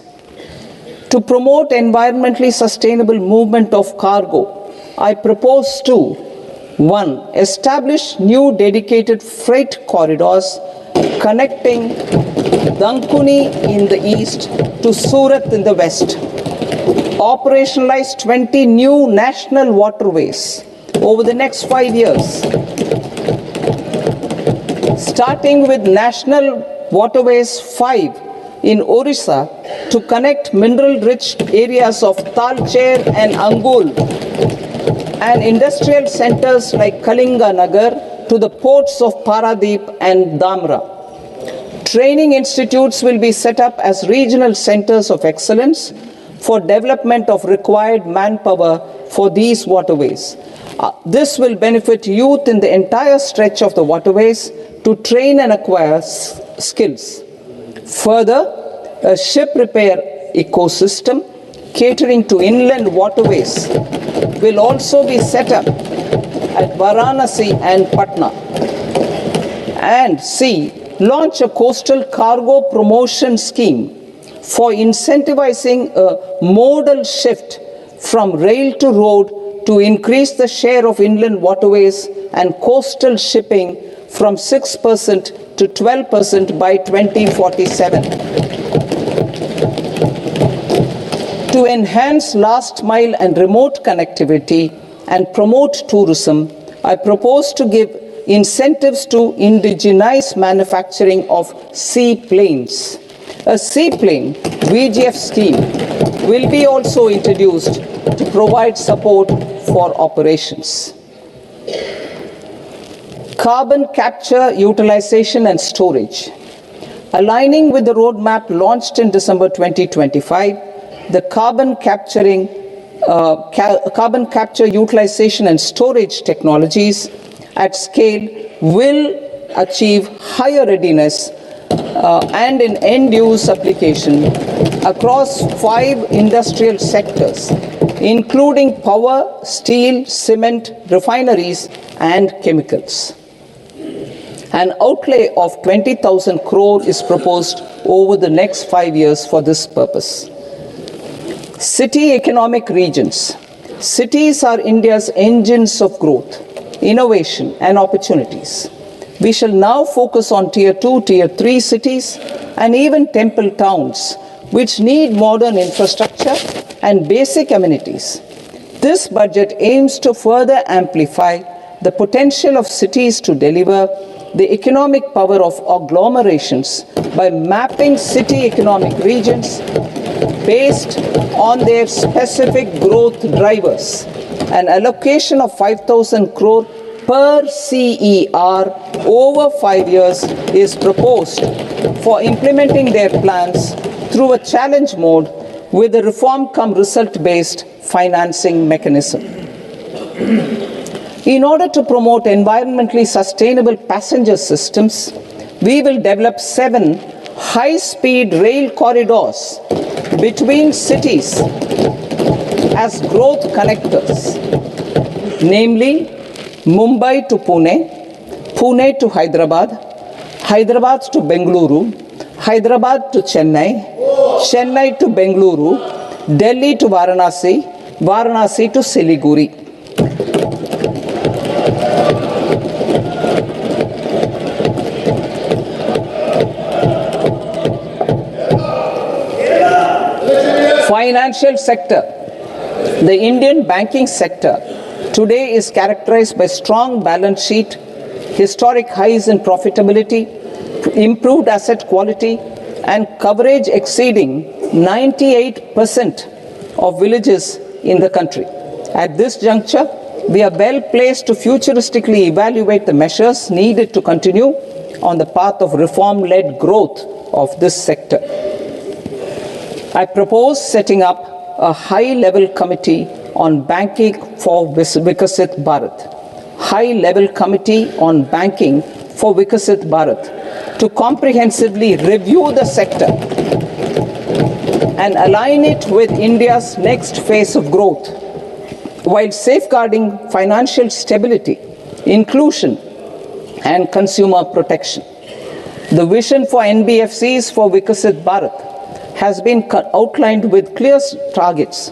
To promote environmentally sustainable movement of cargo, I propose to 1. Establish new dedicated freight corridors connecting Dankuni in the east to Surat in the west. Operationalize 20 new national waterways over the next 5 years, starting with National Waterways 5 in Orissa to connect mineral-rich areas of Talcher and Angul and industrial centers like Kalinga Nagar to the ports of Paradeep and Dhamra. Training institutes will be set up as regional centers of excellence for development of required manpower for these waterways. This will benefit youth in the entire stretch of the waterways to train and acquire skills. Further, a ship repair ecosystem catering to inland waterways will also be set up at Varanasi and Patna. And C, launch a coastal cargo promotion scheme for incentivizing a modal shift from rail to road to increase the share of inland waterways and coastal shipping from 6% to 12% by 2047. To enhance last mile and remote connectivity and promote tourism, I propose to give incentives to indigenize manufacturing of seaplanes. A seaplane VGF scheme will be also introduced to provide support for operations. Carbon capture, utilization and storage. Aligning with the roadmap launched in December 2025, the carbon capture, utilization and storage technologies at scale will achieve higher readiness and in end-use application across 5 industrial sectors, including power, steel, cement, refineries, and chemicals. An outlay of 20,000 crore is proposed over the next 5 years for this purpose. City economic regions. Cities are India's engines of growth, innovation, and opportunities. We shall now focus on Tier 2, Tier 3 cities, and even temple towns, which need modern infrastructure and basic amenities. This budget aims to further amplify the potential of cities to deliver the economic power of agglomerations by mapping city economic regions based on their specific growth drivers. An allocation of 5,000 crore per CER over 5 years is proposed for implementing their plans through a challenge mode with a reform-cum-result-based financing mechanism. In order to promote environmentally sustainable passenger systems, we will develop 7 high-speed rail corridors between cities as growth connectors, namely Mumbai to Pune, Pune to Hyderabad, Hyderabad to Bengaluru, Hyderabad to Chennai, Chennai to Bengaluru, Delhi to Varanasi, Varanasi to Siliguri. Financial sector. The Indian banking sector today is characterized by strong balance sheet, historic highs in profitability, improved asset quality, and coverage exceeding 98% of villages in the country. At this juncture, we are well placed to futuristically evaluate the measures needed to continue on the path of reform-led growth of this sector. I propose setting up a high-level committee on banking for Vikasit Bharat. High-level committee on banking for Vikasit Bharat to comprehensively review the sector and align it with India's next phase of growth, while safeguarding financial stability, inclusion, and consumer protection. The vision for NBFCs for Vikasit Bharat has been outlined with clear targets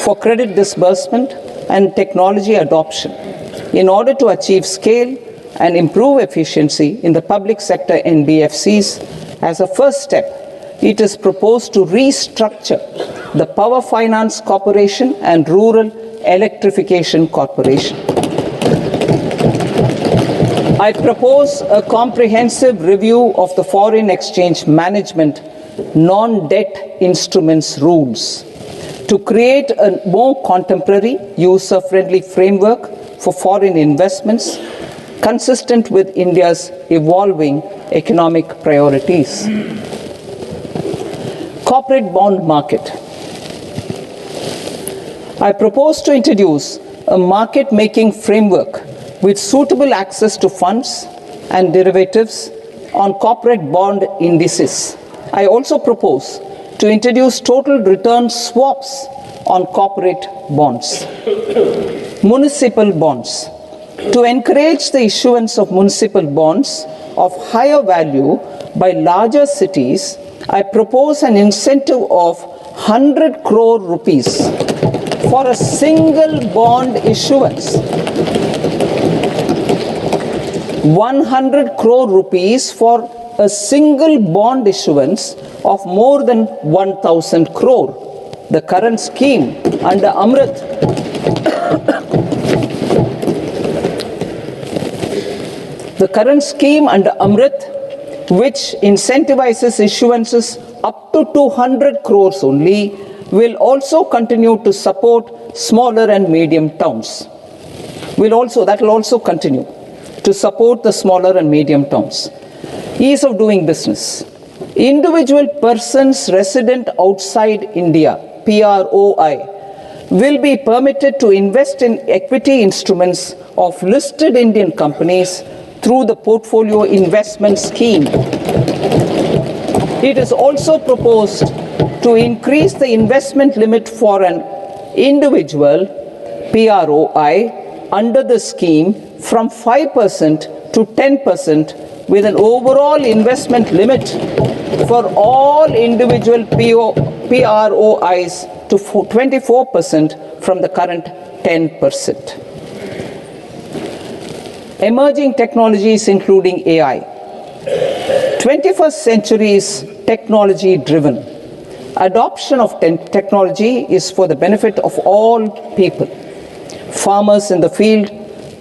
for credit disbursement and technology adoption in order to achieve scale and improve efficiency in the public sector NBFCs. As a first step, it is proposed to restructure the Power Finance Corporation and Rural Electrification Corporation. I propose a comprehensive review of the foreign exchange management non-debt instruments rules to create a more contemporary, user-friendly framework for foreign investments consistent with India's evolving economic priorities. Corporate bond market. I propose to introduce a market-making framework with suitable access to funds and derivatives on corporate bond indices. I also propose to introduce total return swaps on corporate bonds. Municipal bonds. To encourage the issuance of municipal bonds of higher value by larger cities, I propose an incentive of 100 crore rupees for a single bond issuance. 100 crore rupees for a single bond issuance of more than 1,000 crore. The current scheme under Amrit which incentivizes issuances up to 200 crores only, will also continue to support smaller and medium towns. That will also continue to support the smaller and medium towns. Ease of doing business. Individual persons resident outside India, PROI, will be permitted to invest in equity instruments of listed Indian companies through the Portfolio Investment Scheme. It is also proposed to increase the investment limit for an individual PROI under the scheme from 5% to 10%, with an overall investment limit for all individual PROIs to 24% from the current 10%. Emerging technologies including AI. 21st century is technology driven. Adoption of technology is for the benefit of all people. Farmers in the field,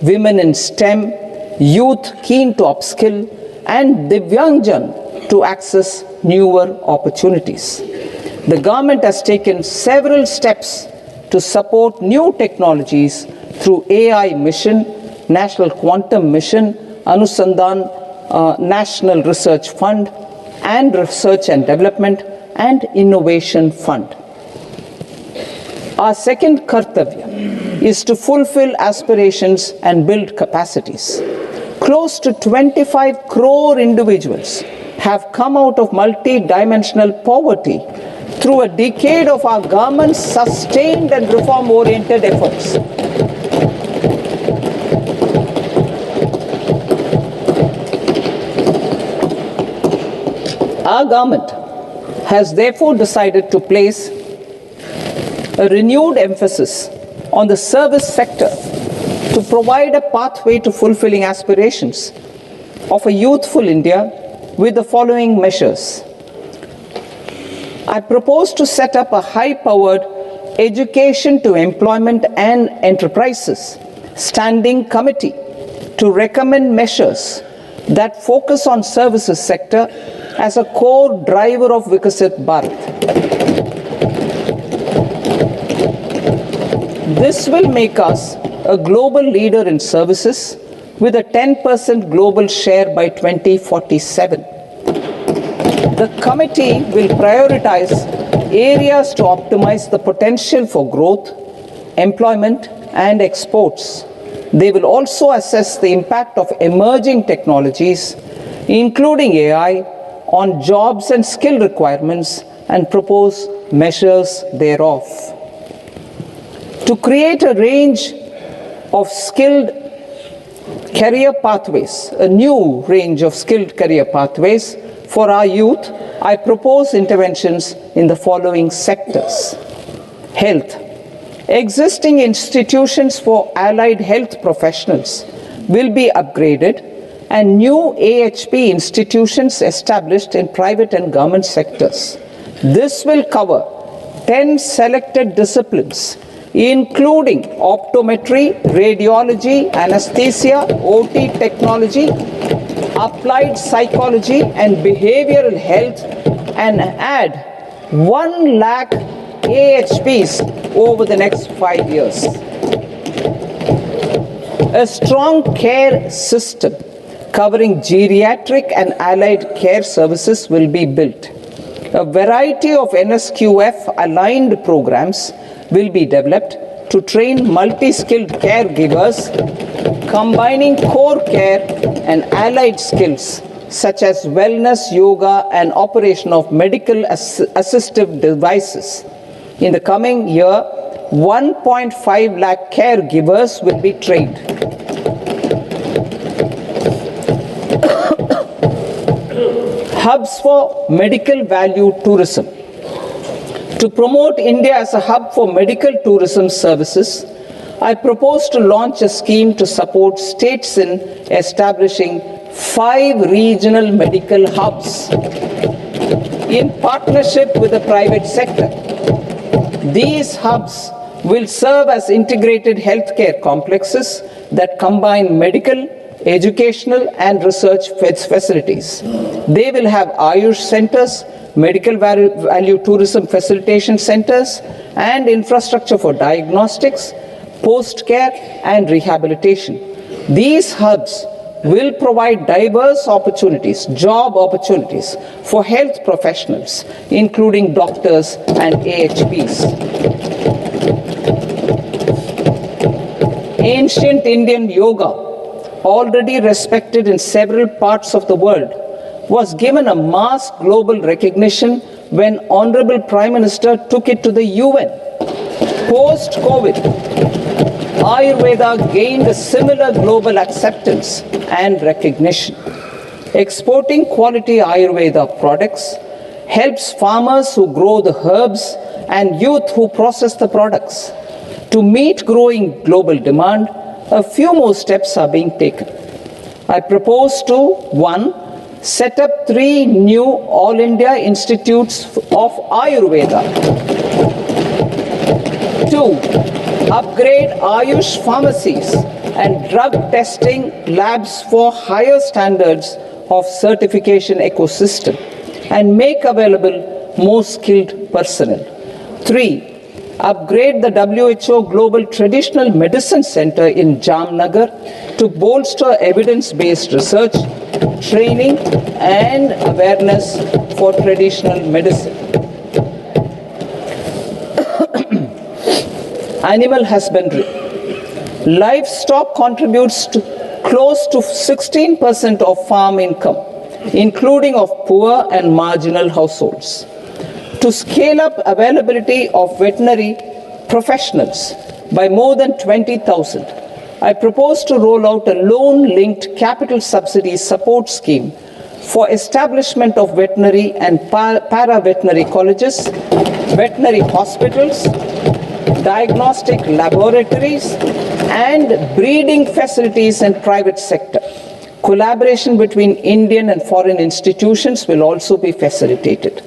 women in STEM, youth keen to upskill, and Divyangjan to access newer opportunities. The government has taken several steps to support new technologies through AI Mission, National Quantum Mission, Anusandhan National Research Fund, and Research and Development and Innovation Fund. Our second kartavya is to fulfill aspirations and build capacities. Close to 25 crore individuals have come out of multi-dimensional poverty through a decade of our government's sustained and reform-oriented efforts. Our government has therefore decided to place a renewed emphasis on the service sector to provide a pathway to fulfilling aspirations of a youthful India with the following measures. I propose to set up a high-powered education to employment and enterprises standing committee to recommend measures that focus on services sector as a core driver of Vikasit Bharat. This will make us a global leader in services with a 10% global share by 2047. The committee will prioritize areas to optimize the potential for growth, employment, and exports. They will also assess the impact of emerging technologies, including AI, on jobs and skill requirements and propose measures thereof. To create a range of skilled career pathways, a new range of skilled career pathways for our youth, I propose interventions in the following sectors. Health. Existing institutions for allied health professionals will be upgraded and new AHP institutions established in private and government sectors. This will cover 10 selected disciplines, including optometry, radiology, anesthesia, OT technology, applied psychology and behavioral health, and add 1 lakh AHPs over the next 5 years. A strong care system covering geriatric and allied care services will be built. A variety of NSQF-aligned programs will be developed to train multi-skilled caregivers, combining core care and allied skills such as wellness, yoga, and operation of medical assistive devices. In the coming year, 1.5 lakh caregivers will be trained. Hubs for medical value tourism. To promote India as a hub for medical tourism services, I propose to launch a scheme to support states in establishing 5 regional medical hubs in partnership with the private sector. These hubs will serve as integrated healthcare complexes that combine medical, educational, and research facilities. They will have Ayush centers, medical value tourism facilitation centers, and infrastructure for diagnostics, post-care, and rehabilitation. These hubs will provide diverse opportunities, job opportunities for health professionals, including doctors and AHPs. Ancient Indian yoga, already respected in several parts of the world, was given a mass global recognition when Honorable Prime Minister took it to the UN. Post-COVID, Ayurveda gained a similar global acceptance and recognition. Exporting quality Ayurveda products helps farmers who grow the herbs and youth who process the products. To meet growing global demand, a few more steps are being taken. I propose to 1. Set up 3 new All India Institutes of Ayurveda. 2. Upgrade Ayush pharmacies and drug testing labs for higher standards of certification ecosystem and make available more skilled personnel. 3. Upgrade the WHO Global Traditional Medicine Center in Jamnagar to bolster evidence-based research, training, and awareness for traditional medicine. Animal husbandry. Livestock contributes to close to 16% of farm income. including of poor and marginal households. To scale up availability of veterinary professionals by more than 20,000, I propose to roll out a loan-linked capital subsidy support scheme for establishment of veterinary and para-veterinary colleges, veterinary hospitals, diagnostic laboratories, and breeding facilities in private sector. Collaboration between Indian and foreign institutions will also be facilitated.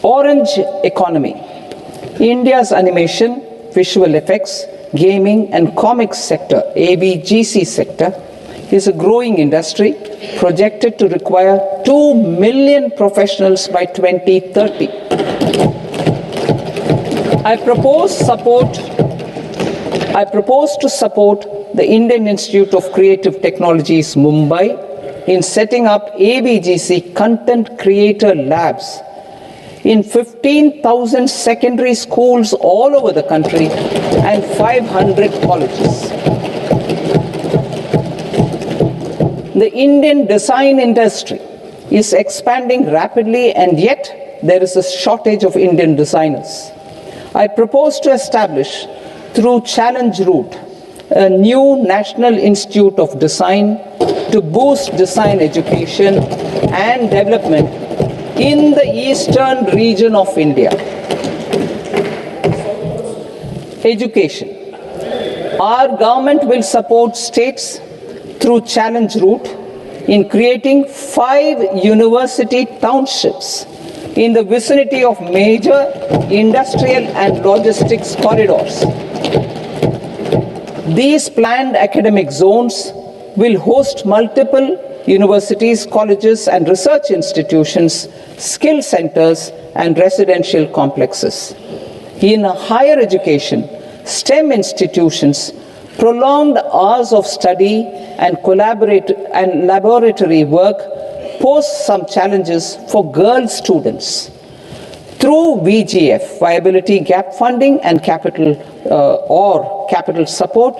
Orange economy. India's animation, visual effects, gaming and comics sector, AVGC sector, is a growing industry projected to require 2 million professionals by 2030. I propose to support the Indian Institute of Creative Technologies, Mumbai, in setting up AVGC content creator labs in 15,000 secondary schools all over the country and 500 colleges. The Indian design industry is expanding rapidly, and yet there is a shortage of Indian designers. I propose to establish, through Challenge Route, a new National Institute of Design to boost design education and development in the eastern region of India. Education. Our government will support states through Challenge Route in creating 5 university townships in the vicinity of major industrial and logistics corridors. These planned academic zones will host multiple universities, colleges, and research institutions, skill centers, and residential complexes. In higher education, STEM institutions, prolonged hours of study and laboratory work pose some challenges for girl students. Through VGF, Viability Gap Funding and capital support,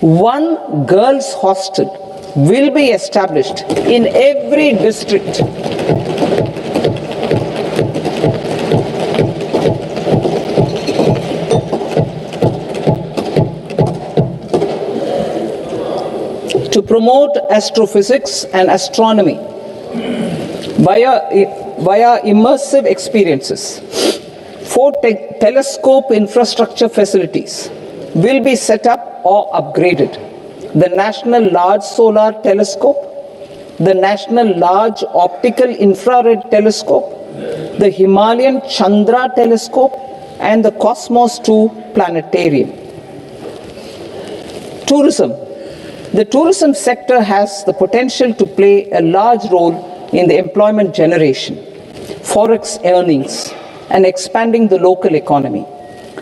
one girls' hostel will be established in every district. To promote astrophysics and astronomy via immersive experiences. 4 telescope infrastructure facilities will be set up or upgraded. The National Large Solar Telescope, the National Large Optical Infrared Telescope, the Himalayan Chandra Telescope, and the Cosmos 2 Planetarium. Tourism. The tourism sector has the potential to play a large role in the employment generation, forex earnings, and expanding the local economy.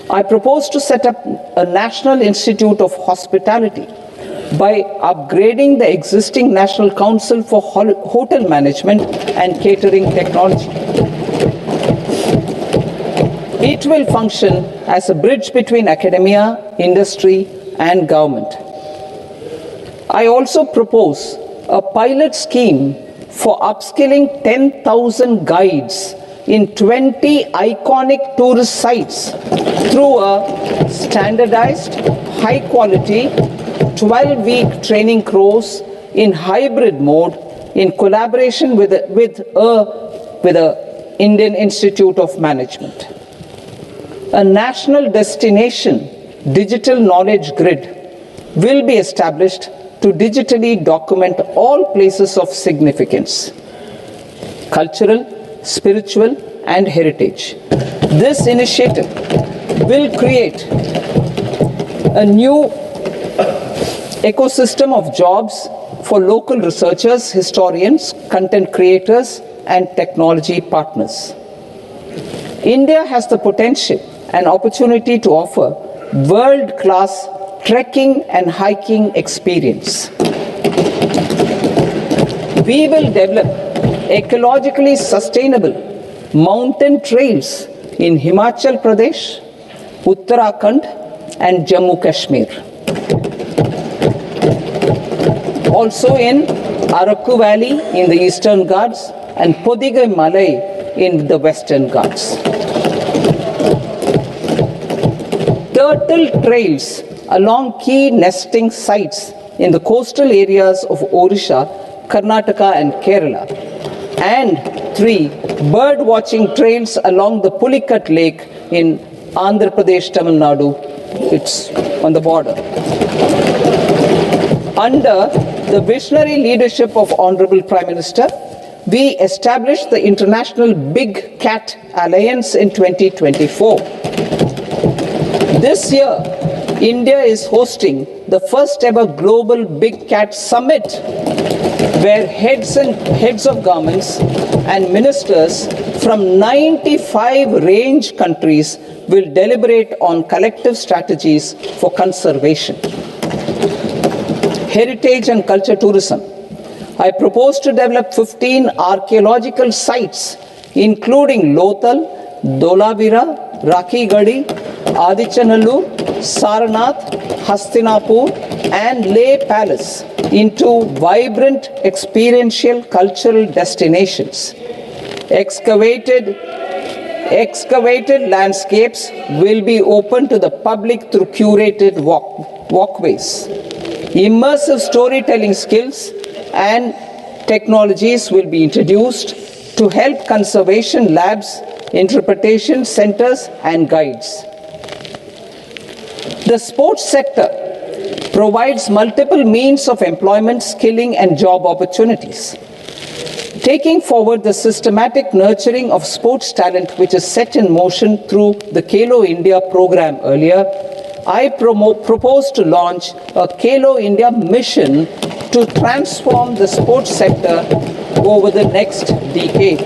I propose to set up a National Institute of Hospitality by upgrading the existing National Council for Hotel Management and Catering Technology. It will function as a bridge between academia, industry, and government. I also propose a pilot scheme for upskilling 10,000 guides in 20 iconic tourist sites through a standardized, high-quality, 12-week training course in hybrid mode in collaboration with the Indian Institute of Management. A national destination digital knowledge grid will be established to digitally document all places of significance, cultural, spiritual, and heritage. This initiative will create a new ecosystem of jobs for local researchers, historians, content creators, and technology partners. India has the potential and opportunity to offer world-class trekking and hiking experience. We will develop ecologically sustainable mountain trails in Himachal Pradesh, Uttarakhand, and Jammu Kashmir. Also in Araku Valley in the Eastern Ghats, and Podigai Malai in the Western Ghats. Turtle trails along key nesting sites in the coastal areas of Odisha, Karnataka and Kerala. And 3, bird watching trails along the Pulikat Lake in Andhra Pradesh, Tamil Nadu. It's on the border. Under the visionary leadership of Honorable Prime Minister, we established the International Big Cat Alliance in 2024. This year, India is hosting the first ever Global Big Cat Summit, where heads of governments and ministers from 95 range countries will deliberate on collective strategies for conservation. Heritage and culture tourism. I propose to develop 15 archaeological sites, including Lothal, Dholavira, Rakhi Gadi, Adichanallur, Saranath, Hastinapur, and Leh Palace into vibrant experiential cultural destinations. Excavated landscapes will be open to the public through curated walkways. Immersive storytelling skills and technologies will be introduced to help conservation labs, interpretation centers, and guides. The sports sector provides multiple means of employment, skilling, and job opportunities. Taking forward the systematic nurturing of sports talent, which is set in motion through the Khelo India program earlier, I propose to launch a Khelo India mission to transform the sports sector over the next decade.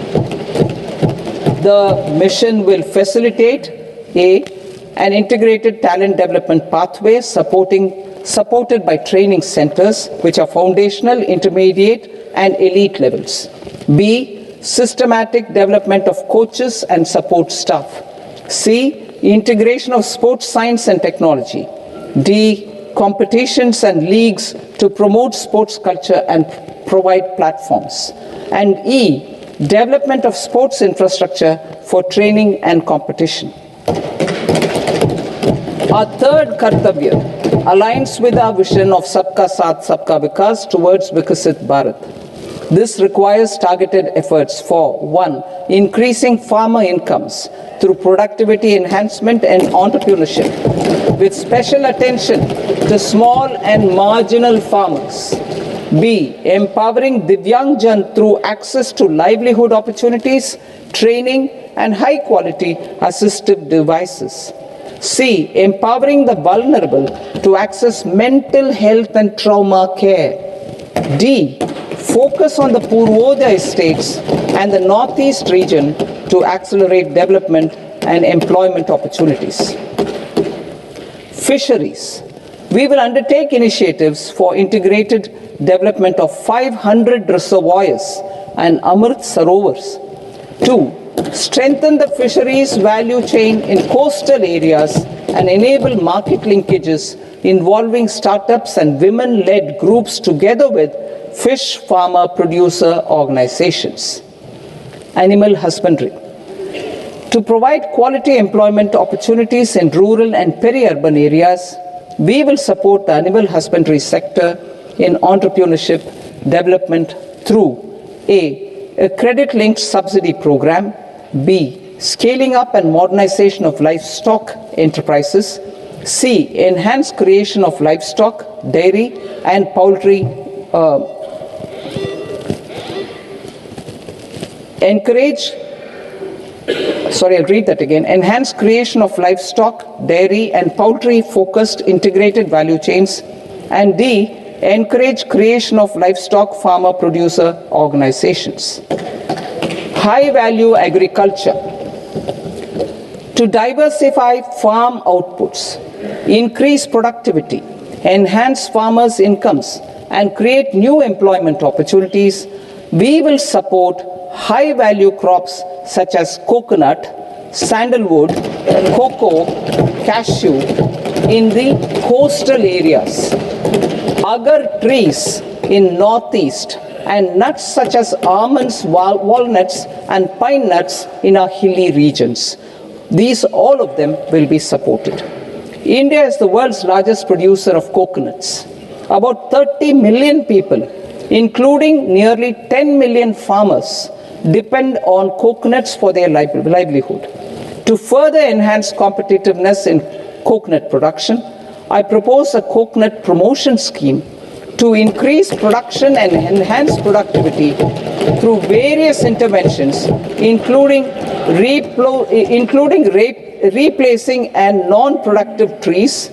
The mission will facilitate an integrated talent development pathway supported by training centers, which are foundational, intermediate, and elite levels. B, systematic development of coaches and support staff. C, integration of sports science and technology. D, competitions and leagues to promote sports culture and provide platforms. And E, development of sports infrastructure for training and competition. Our third Kartavya aligns with our vision of Sabka Saath, Sabka Vikas towards Vikasit Bharat. This requires targeted efforts for 1, increasing farmer incomes through productivity enhancement and entrepreneurship, with special attention to small and marginal farmers. B, empowering Divyangjan through access to livelihood opportunities, training, and high-quality assistive devices. C, empowering the vulnerable to access mental health and trauma care. D, focus on the Purvodaya states and the Northeast region to accelerate development and employment opportunities. Fisheries. We will undertake initiatives for integrated development of 500 reservoirs and Amrit Sarovars. 2, strengthen the fisheries value chain in coastal areas and enable market linkages involving startups and women-led groups together with fish farmer producer organizations. Animal husbandry. To provide quality employment opportunities in rural and peri-urban areas, we will support the animal husbandry sector in entrepreneurship development through a credit-linked subsidy program, B, scaling up and modernization of livestock enterprises, C, enhanced creation of livestock, dairy, and poultry, enhanced creation of livestock, dairy, and poultry-focused integrated value chains, and D, encourage creation of livestock farmer producer organizations. High-value agriculture. To diversify farm outputs, increase productivity, enhance farmers' incomes, and create new employment opportunities, we will support high-value crops such as coconut, sandalwood, cocoa, cashew in the coastal areas. Agar trees in Northeast and nuts such as almonds, walnuts, and pine nuts in our hilly regions. These, all of them, will be supported. India is the world's largest producer of coconuts. About 30 million people, including nearly 10 million farmers, depend on coconuts for their livelihood. To further enhance competitiveness in coconut production, I propose a coconut promotion scheme to increase production and enhance productivity through various interventions, including replacing and non-productive trees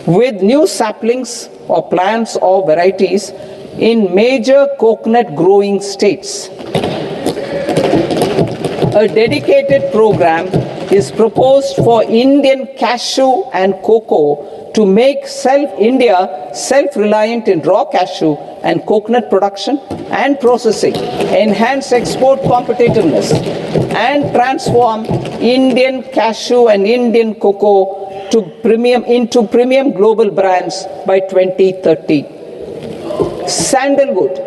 with new saplings or plants or varieties in major coconut growing states. A dedicated program is proposed for Indian cashew and cocoa to make India self-reliant in raw cashew and coconut production and processing, enhance export competitiveness, and transform Indian cashew and Indian cocoa into premium global brands by 2030. Sandalwood.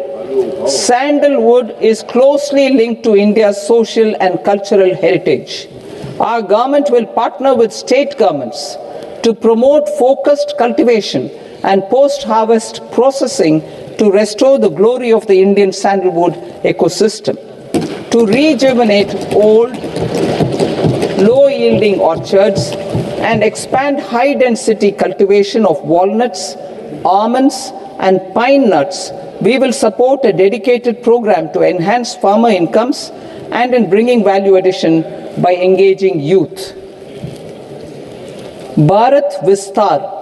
Sandalwood is closely linked to India's social and cultural heritage. Our government will partner with state governments to promote focused cultivation and post-harvest processing to restore the glory of the Indian sandalwood ecosystem, to rejuvenate old, low-yielding orchards, and expand high-density cultivation of walnuts, almonds, and pine nuts. We will support a dedicated program to enhance farmer incomes and in bringing value addition by engaging youth. Bharat Vistar,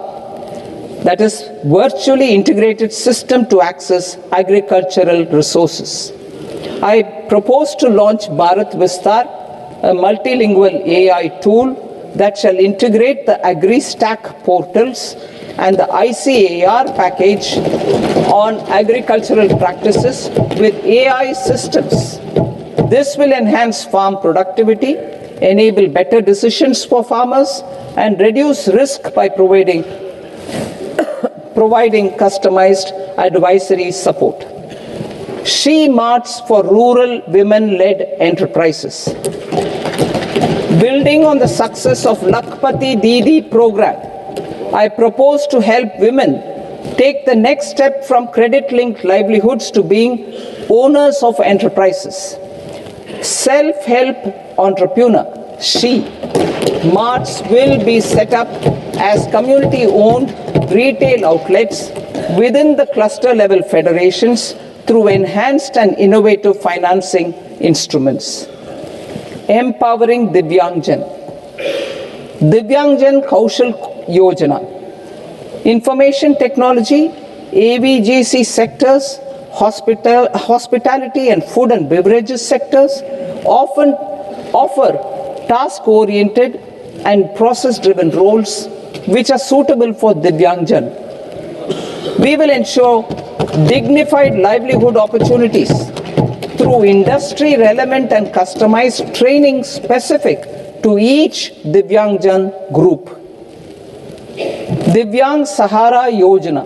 that is virtually integrated system to access agricultural resources. I propose to launch Bharat Vistar, a multilingual AI tool that shall integrate the AgriStack portals and the ICAR package on agricultural practices with AI systems. This will enhance farm productivity, enable better decisions for farmers, and reduce risk by providing customized advisory support. She Marts for rural women-led enterprises. Building on the success of Lakpati Didi program, I propose to help women take the next step from credit-linked livelihoods to being owners of enterprises. Self-help entrepreneur, She Marts will be set up as community-owned retail outlets within the cluster-level federations through enhanced and innovative financing instruments. Empowering Divyangjan. Divyangjan Kaushal Yojana. Information technology, AVGC sectors, hospitality and food and beverages sectors often offer task-oriented and process-driven roles which are suitable for Divyangjan. We will ensure dignified livelihood opportunities through industry-relevant and customized training specific to each Divyangjan group. Divyang Sahara Yojana.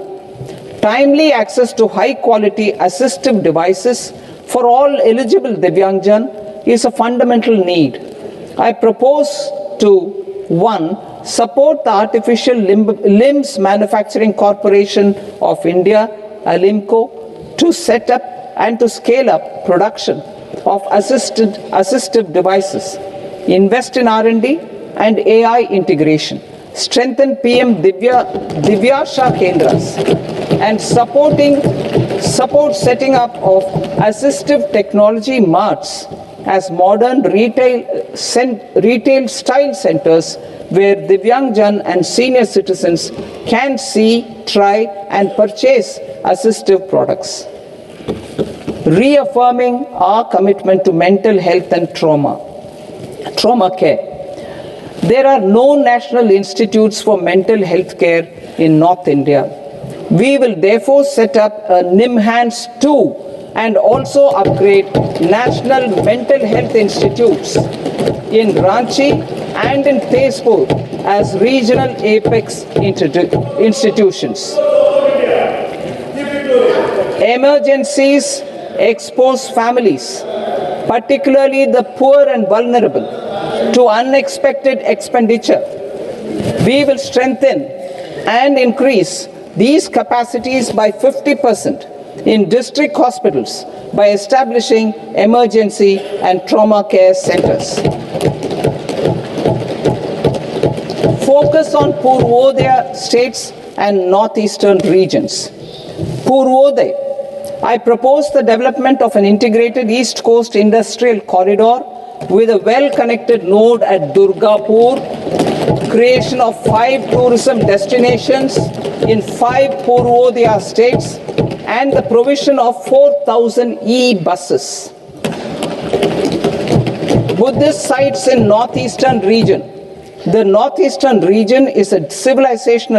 Timely access to high-quality assistive devices for all eligible Divyangjan is a fundamental need. I propose to 1. Support the Artificial Limbs Manufacturing Corporation of India, ALIMCO, to set up and to scale up production of assistive devices, invest in R&D and AI integration, strengthen PM Divyasha Kendras, and support setting up of assistive technology marts as modern retail style centers where Divyangjan and senior citizens can see, try and purchase assistive products. Reaffirming our commitment to mental health and trauma care. There are no national institutes for mental health care in North India. We will therefore set up a NIMHANS 2 and also upgrade national mental health institutes in Ranchi and in Tezpur as regional apex institutions. Emergencies expose families, particularly the poor and vulnerable, to unexpected expenditure. We will strengthen and increase these capacities by 50% in district hospitals by establishing emergency and trauma care centers. Focus on Purvodaya states and northeastern regions. Purvodaya, I propose the development of an integrated East Coast industrial corridor with a well-connected node at Durgapur, creation of 5 tourism destinations in 5 Purvodaya states, and the provision of 4,000 e-buses. Buddhist sites in northeastern region. The northeastern region is a civilizational